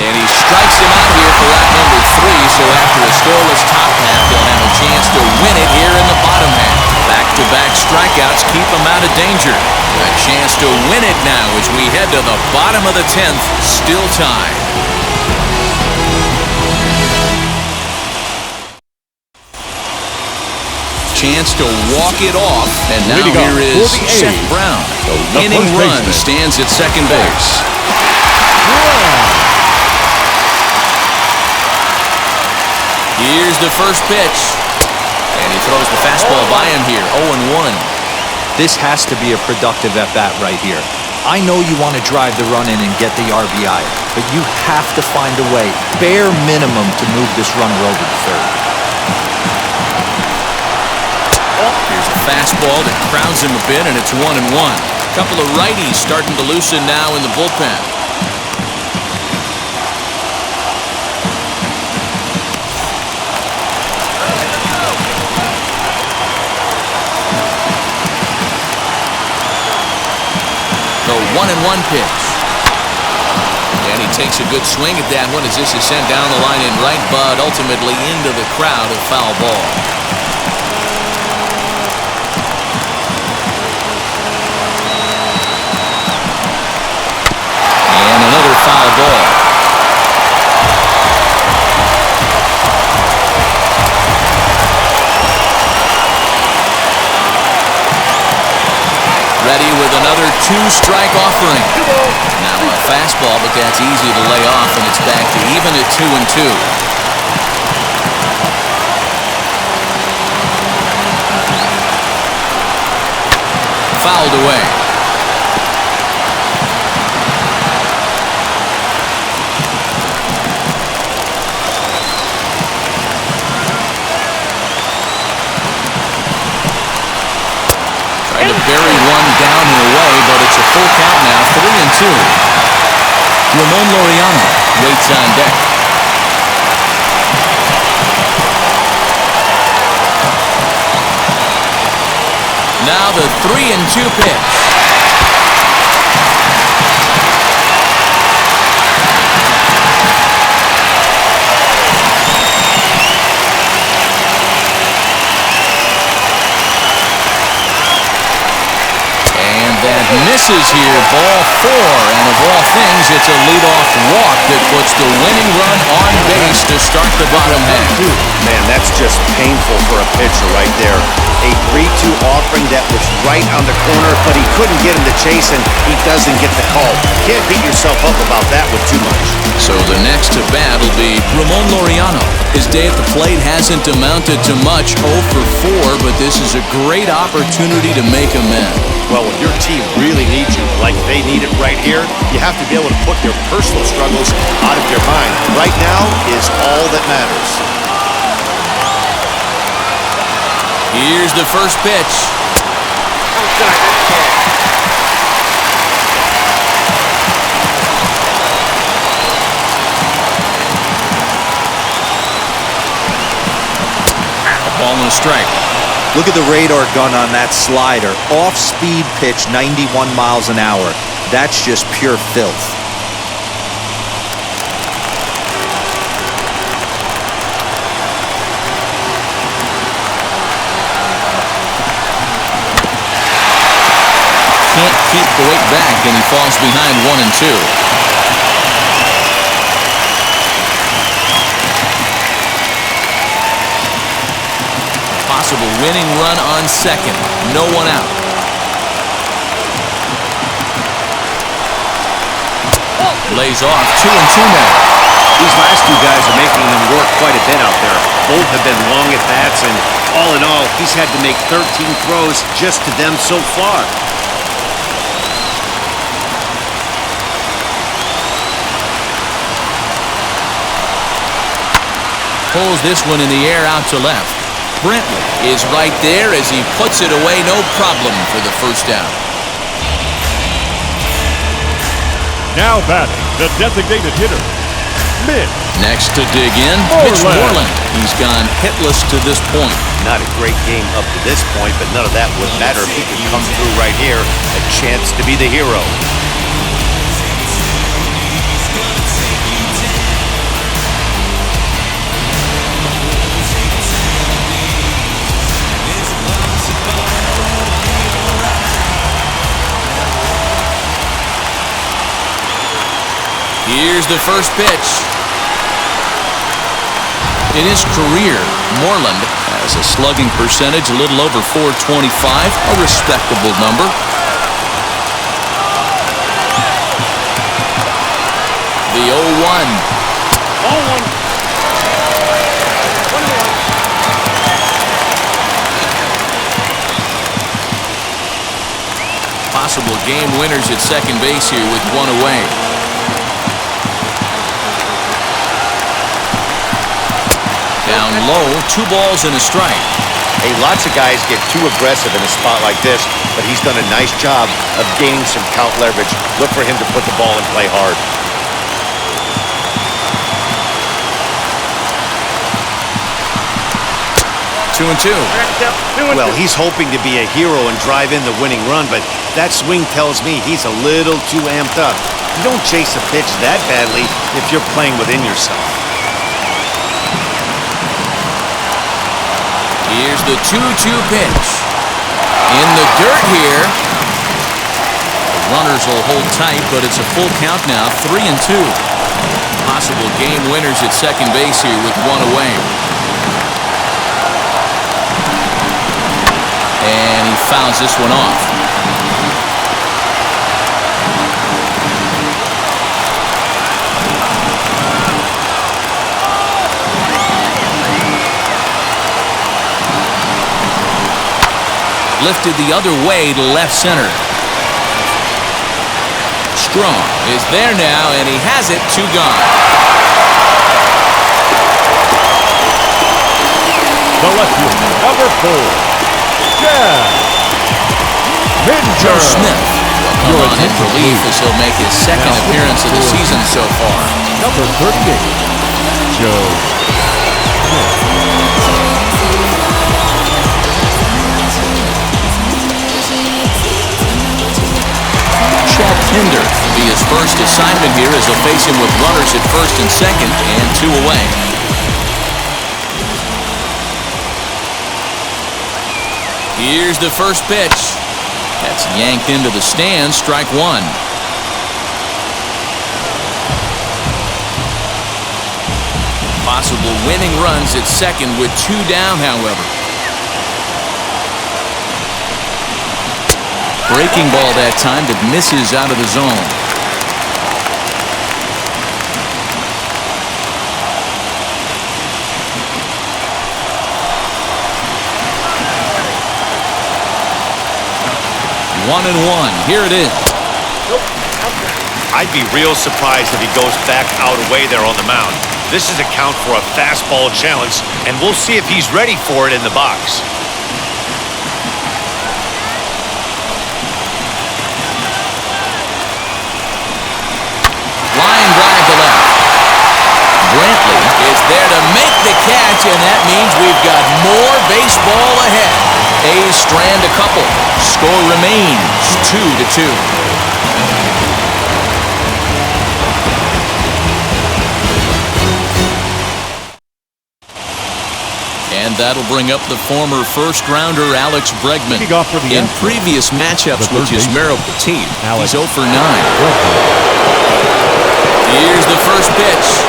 And he strikes him out here for out number 3, so after a scoreless top half, they'll have a chance to win it here in the bottom half. Back-to-back strikeouts keep them out of danger. A chance to win it now as we head to the bottom of the 10th, still tied. Chance to walk it off, and now here is Seth Brown. The inning run stands at second base. Here's the first pitch, and he throws the fastball by him here, 0-1. This has to be a productive at-bat right here. I know you want to drive the run in and get the RBI, but you have to find a way, bare minimum, to move this runner over to third. Here's a fastball that crowds him a bit, and it's 1-1. A couple of righties starting to loosen now in the bullpen. The 1-1 pitch. And he takes a good swing at that one as this is sent down the line in right, but ultimately into the crowd, a foul ball. And another foul ball. Ready with another 2-strike offering. Now a fastball, but that's easy to lay off, and it's back to even at 2-2. Fouled away. Trying to bury one down and away, but it's a full count now, 3-2. Ramon Laureano waits on deck. Now the 3-2 pitch. That misses here, ball 4, and of all things, it's a leadoff walk that puts the winning run on base to start the bottom half. Man, that's just painful for a pitcher right there. A 3-2 offering that was right on the corner, but he couldn't get him to chase, and he doesn't get the call. Can't beat yourself up about that with too much. So the next to bat will be Ramon Laureano. His day at the plate hasn't amounted to much, 0 for 4, but this is a great opportunity to make amends. Well, when your team really needs you, like they need it right here, you have to be able to put your personal struggles out of your mind. Right now is all that matters. Here's the first pitch. A ball and a strike. Look at the radar gun on that slider. Off-speed pitch, 91 miles an hour. That's just pure filth. Can't keep the weight back, and he falls behind 1-2. Possible winning run on second. No one out. Lays off 2-2 now. These last two guys are making them work quite a bit out there. Both have been long at bats, and all in all, he's had to make 13 throws just to them so far. Pulls this one in the air out to left. Brentley is right there as he puts it away, no problem for the first down. Now batting, the designated hitter, Mitch. Next to dig in, Mitch Moreland. He's gone hitless to this point. Not a great game up to this point, but none of that would matter if he could come through right here. A chance to be the hero. Here's the first pitch. In his career, Moreland has a slugging percentage a little over .425, a respectable number. The 0-1. Possible game winners at second base here with one away. Down low, 2 balls and a strike. Hey, lots of guys get too aggressive in a spot like this, but he's done a nice job of gaining some count leverage. Look for him to put the ball in play hard. Two and two. Well, he's hoping to be a hero and drive in the winning run, but that swing tells me he's a little too amped up. You don't chase a pitch that badly if you're playing within yourself. Here's the 2-2 pitch. In the dirt here. The runners will hold tight, but it's a full count now, 3 and 2. Possible game winners at second base here with one away. And he fouls this one off. Lifted the other way to left center. Strong is there now, and he has it, 2 gone. The lefty, number 4. Joe Smith will come on in relief as he'll make his second appearance of the season so far. Number 38, Joe Smith. Chad Pinder will be his first assignment here as he'll face him with runners at first and second and 2 away. Here's the first pitch. That's yanked into the stands, strike 1. Possible winning runs at second with 2 down, however. Breaking ball that time that misses out of the zone. One and one. Here it is. I'd be real surprised if he goes back out away there on the mound. This is a count for a fastball challenge, and we'll see if he's ready for it in the box. Line drive to left. Brantley is there to make the catch, and that means we've got more baseball ahead. A's strand a couple. Score remains 2-2. And that'll bring up the former first-rounder Alex Bregman. In previous matchups with Yusmeiro Petit, he's 0 for 9. Here's the first pitch.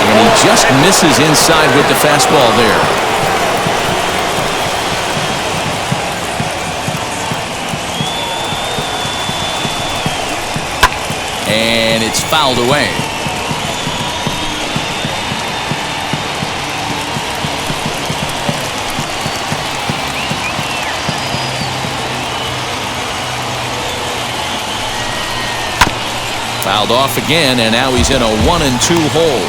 And he just misses inside with the fastball there. And it's fouled away. Fouled off again, and now he's in a 1-2 hole.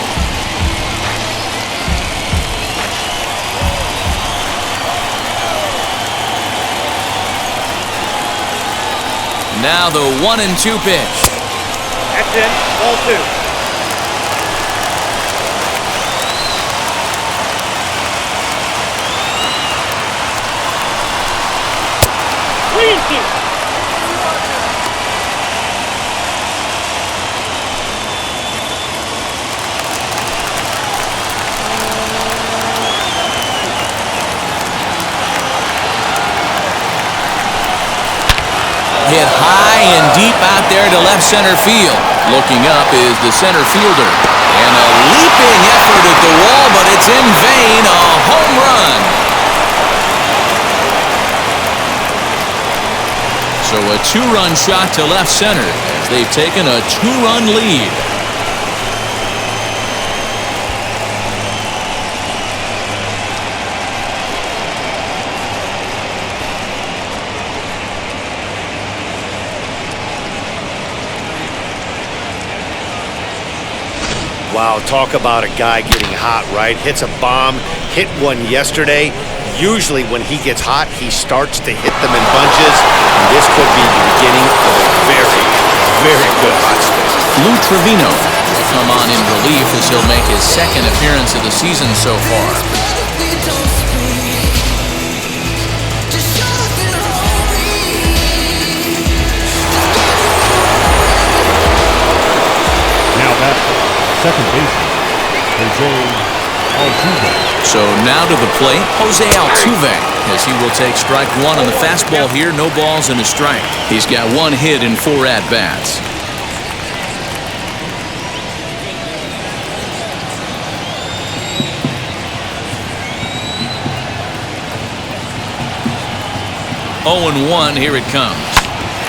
Now the 1-2 pitch. That's in, ball 2. Hit high and deep out there to left center field. Looking up is the center fielder. And a leaping effort at the wall, but it's in vain. A home run. So a two-run shot to left center as they've taken a two-run lead. Wow, talk about a guy getting hot, right? Hits a bomb, hit one yesterday. Usually when he gets hot, he starts to hit them in bunches. And this could be the beginning of a very, very good hot streak. Lou Trevino will come on in relief as he'll make his second appearance of the season so far. Now back, second baseman, Jose Altuve. So now to the plate, Jose Altuve, as he will take strike one on the fastball here. No balls and a strike. He's got one hit in 4 at-bats. Oh and 1, here it comes.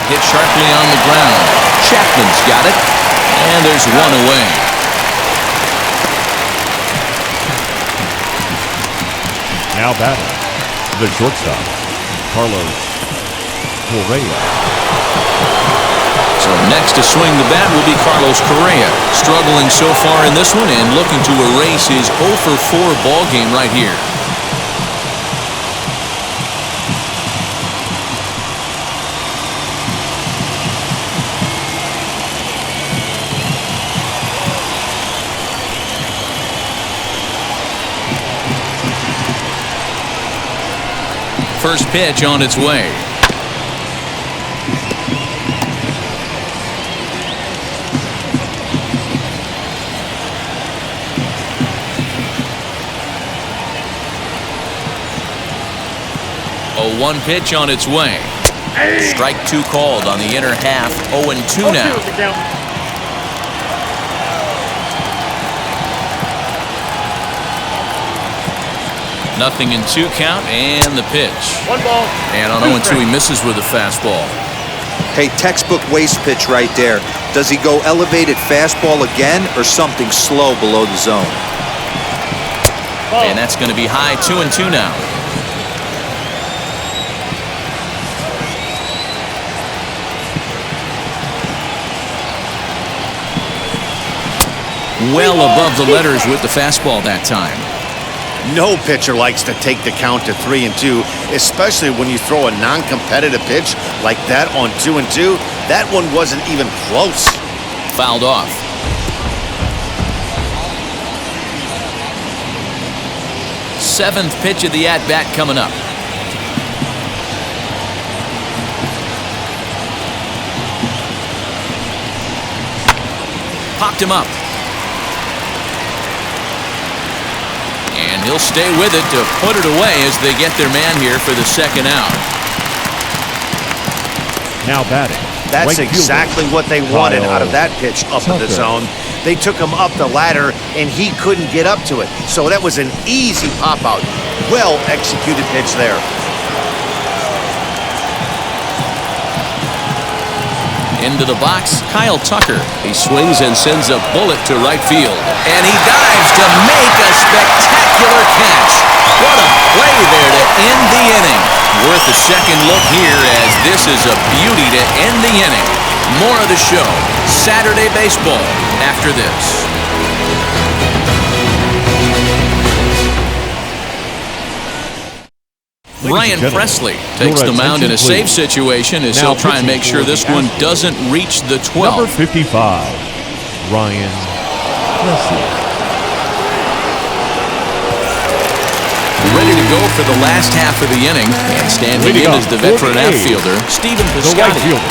Hit sharply on the ground. Chapman's got it, and there's one away. Now batting, the shortstop, Carlos Correa. So next to swing the bat will be Carlos Correa. Struggling so far in this one and looking to erase his 0 for 4 ball game right here. First pitch on its way. A 1 pitch on its way. Strike 2 called on the inner half. 0 and 2 now. Nothing in 2 count, and the pitch. 1 ball. And on 0 and 2, he misses with a fastball. Hey, textbook waste pitch right there. Does he go elevated fastball again or something slow below the zone? And that's going to be high. 2 and 2 now. Well above the letters with the fastball that time. No pitcher likes to take the count to 3 and 2, especially when you throw a non-competitive pitch like that on 2 and 2. That one wasn't even close. Fouled off. Seventh pitch of the at-bat coming up. Popped him up. And he'll stay with it to put it away as they get their man here for the second out. Now batting. That's right exactly fielder, what they wanted Kyle out of that pitch up in the Tucker. zone. They took him up the ladder, and he couldn't get up to it. So that was an easy pop-out. Well-executed pitch there. Into the box, Kyle Tucker. He swings and sends a bullet to right field. And he dives to make a spectacular catch. What a play there to end the inning. Worth a second look here as this is a beauty to end the inning. More of the show, Saturday Baseball, after this. Ryan Presley takes the mound in a safe situation as he'll try and make sure this one doesn't reach the 12th. Number 55, Ryan Presley. Ready to go for the last half of the inning, and standing in is the veteran outfielder, Stephen The right Piscotty. fielder,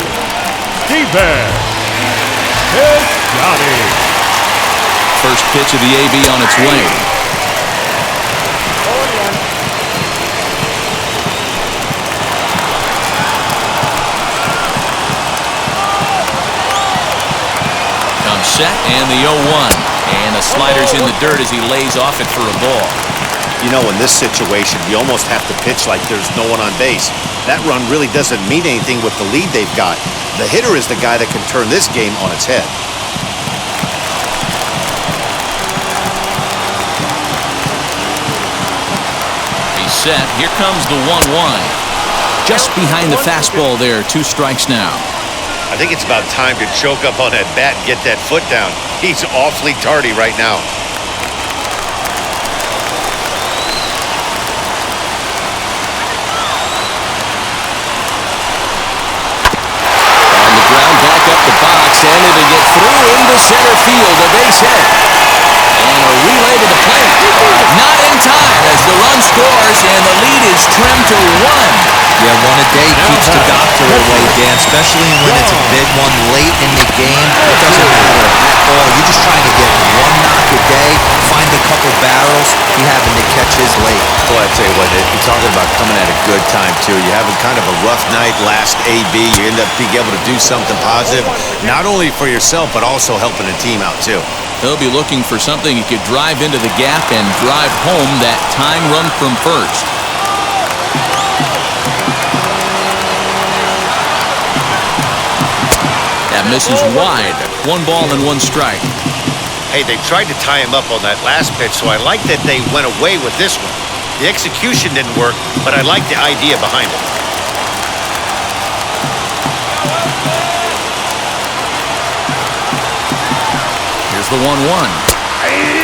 Stephen Piscotty. First pitch of the AB on its way. set, and the 0-1. And the slider's in the dirt as he lays off it for a ball. You know, in this situation, you almost have to pitch like there's no one on base. That run really doesn't mean anything with the lead they've got. The hitter is the guy that can turn this game on its head. He's set. Here comes the 1-1. Just behind the fastball there. 2 strikes now. I think it's about time to choke up on that bat and get that foot down. He's awfully tardy right now. On the ground, back up the box, and it'll get through into center field. A base hit. And a relay to the plate. Not in time as the run scores, and the lead is trimmed to 1. Yeah, one a day keeps the doctor away, Dan, especially when it's a big one late in the game. It doesn't matter at all. You're just trying to get one knock a day, find a couple barrels. He having to catch his late. Boy, I tell you what, you're talking about coming at a good time, too. You're having kind of a rough night last AB. You end up being able to do something positive, not only for yourself, but also helping the team out, too. He'll be looking for something he could drive into the gap and drive home that tying run from first. That misses wide. 1 ball and 1 strike. Hey, they tried to tie him up on that last pitch, so I like that they went away with this one. The execution didn't work, but I like the idea behind it. Here's the 1-1.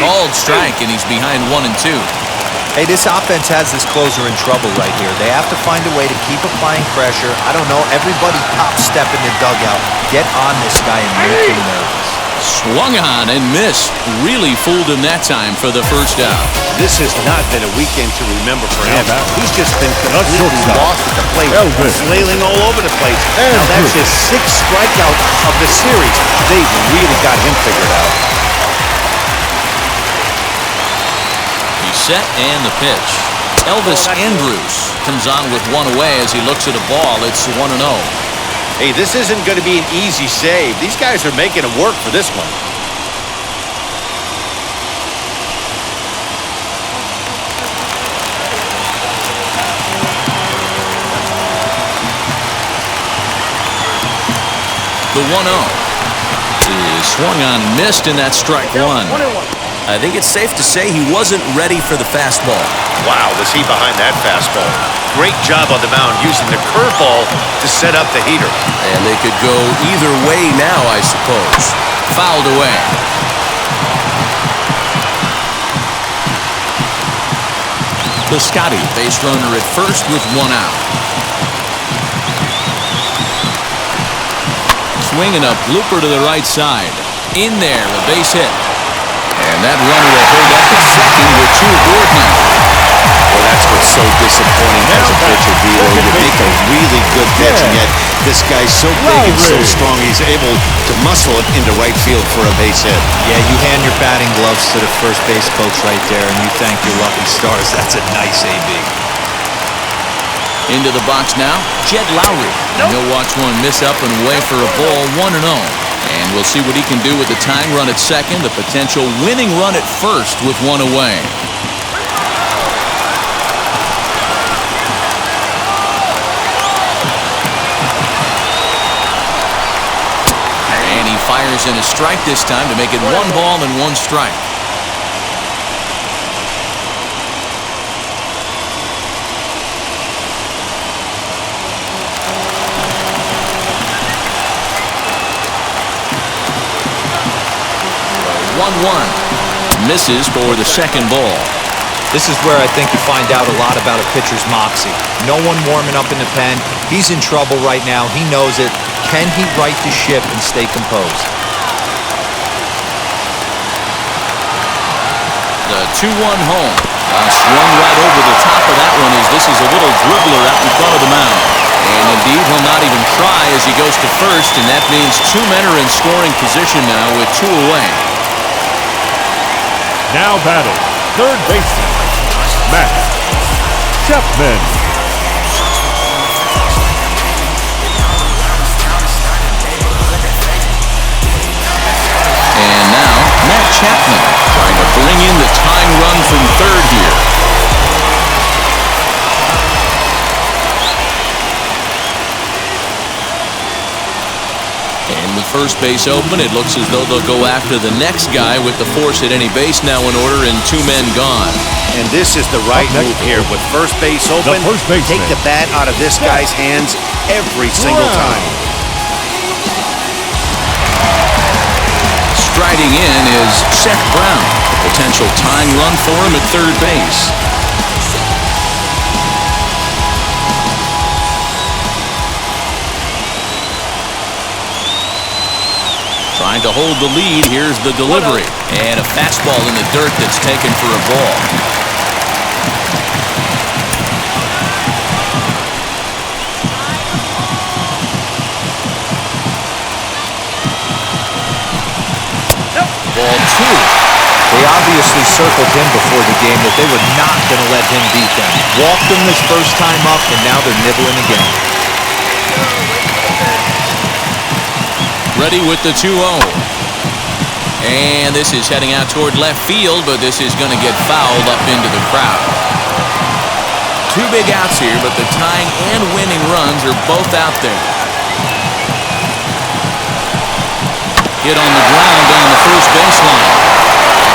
Called strike, and he's behind 1 and 2. Hey, this offense has this closer in trouble right here. They have to find a way to keep applying pressure. I don't know, everybody top step in the dugout. Get on this guy and make him nervous. Swung on and missed. Really fooled him that time for the first out. This has not been a weekend to remember for him. Now, He's just been completely lost at the plate, flailing all over the place. Now that's his 6th strikeout of the series. They've really got him figured out. He's set and the pitch. Elvis Andrus comes on with 1 away as he looks at a ball. It's 1-0. Hey, this isn't going to be an easy save. These guys are making him work for this one. The 1-0 is swung on and missed, and that's strike 1. I think it's safe to say he wasn't ready for the fastball. Wow, was he behind that fastball. Great job on the mound using the curveball to set up the heater. And they could go either way now, I suppose. Fouled away. Biscotti, base runner at first with 1 out. Swinging a blooper to the right side. In there, a base hit. And that runner will hold up at second with 2 aboard now. Well, that's what's so disappointing as a pitcher, Vito. You make a really good pitch, and yet this guy's so big and so strong, he's able to muscle it into right field for a base hit. Yeah, you hand your batting gloves to the first base coach right there, and you thank your lucky stars. That's a nice AB. Into the box now, Jed Lowry. And he'll watch one miss up and away for a ball, 1-0. And we'll see what he can do with the tying run at second, the potential winning run at first with 1 away. And he fires in a strike this time to make it 1 ball and 1 strike. Misses for the second ball. This is where I think you find out a lot about a pitcher's moxie. No one warming up in the pen. He's in trouble right now. He knows it. Can he right the ship and stay composed? The 2-1 home. Swung right over the top of that one as this is a little dribbler out in front of the mound. And indeed, he'll not even try as he goes to first, and that means 2 men are in scoring position now with 2 away. Now batting, third baseman, Matt Chapman. And first base open. It looks as though they'll go after the next guy with the force at any base now in order and 2 men gone. And this is the right move here with first base open. first baseman. Take the bat out of this guy's hands every single time. Striding in is Seth Brown, a potential tying run for him at third base. Trying to hold the lead. Here's the delivery. And a fastball in the dirt that's taken for a ball. Ball 2. They obviously circled him before the game that they were not going to let him beat them. Walked him this first time up, and now they're nibbling again. Ready with the 2-0. And this is heading out toward left field, but this is going to get fouled up into the crowd. 2 big outs here, but the tying and winning runs are both out there. Hit on the ground down the first baseline.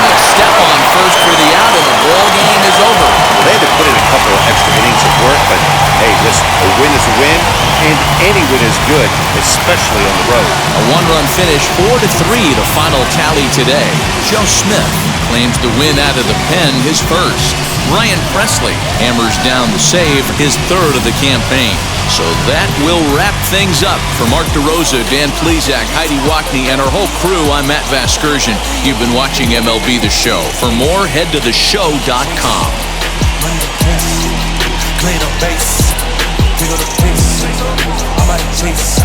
And a step on first for the out, and the ball game is over. Well, they had to put in a couple of extra innings of work, but hey, listen, a win is a win, and any win is good, especially on the road. A 1-run finish, 4-3, the final tally today. Joe Smith claims the win out of the pen, his first. Ryan Presley hammers down the save, his third of the campaign. So that will wrap things up. For Mark DeRosa, Dan Plesac, Heidi Wackney, and our whole crew, I'm Matt Vasgersian. You've been watching MLB The Show. For more, head to theshow.com. Play the bass, big on the face. I might chase.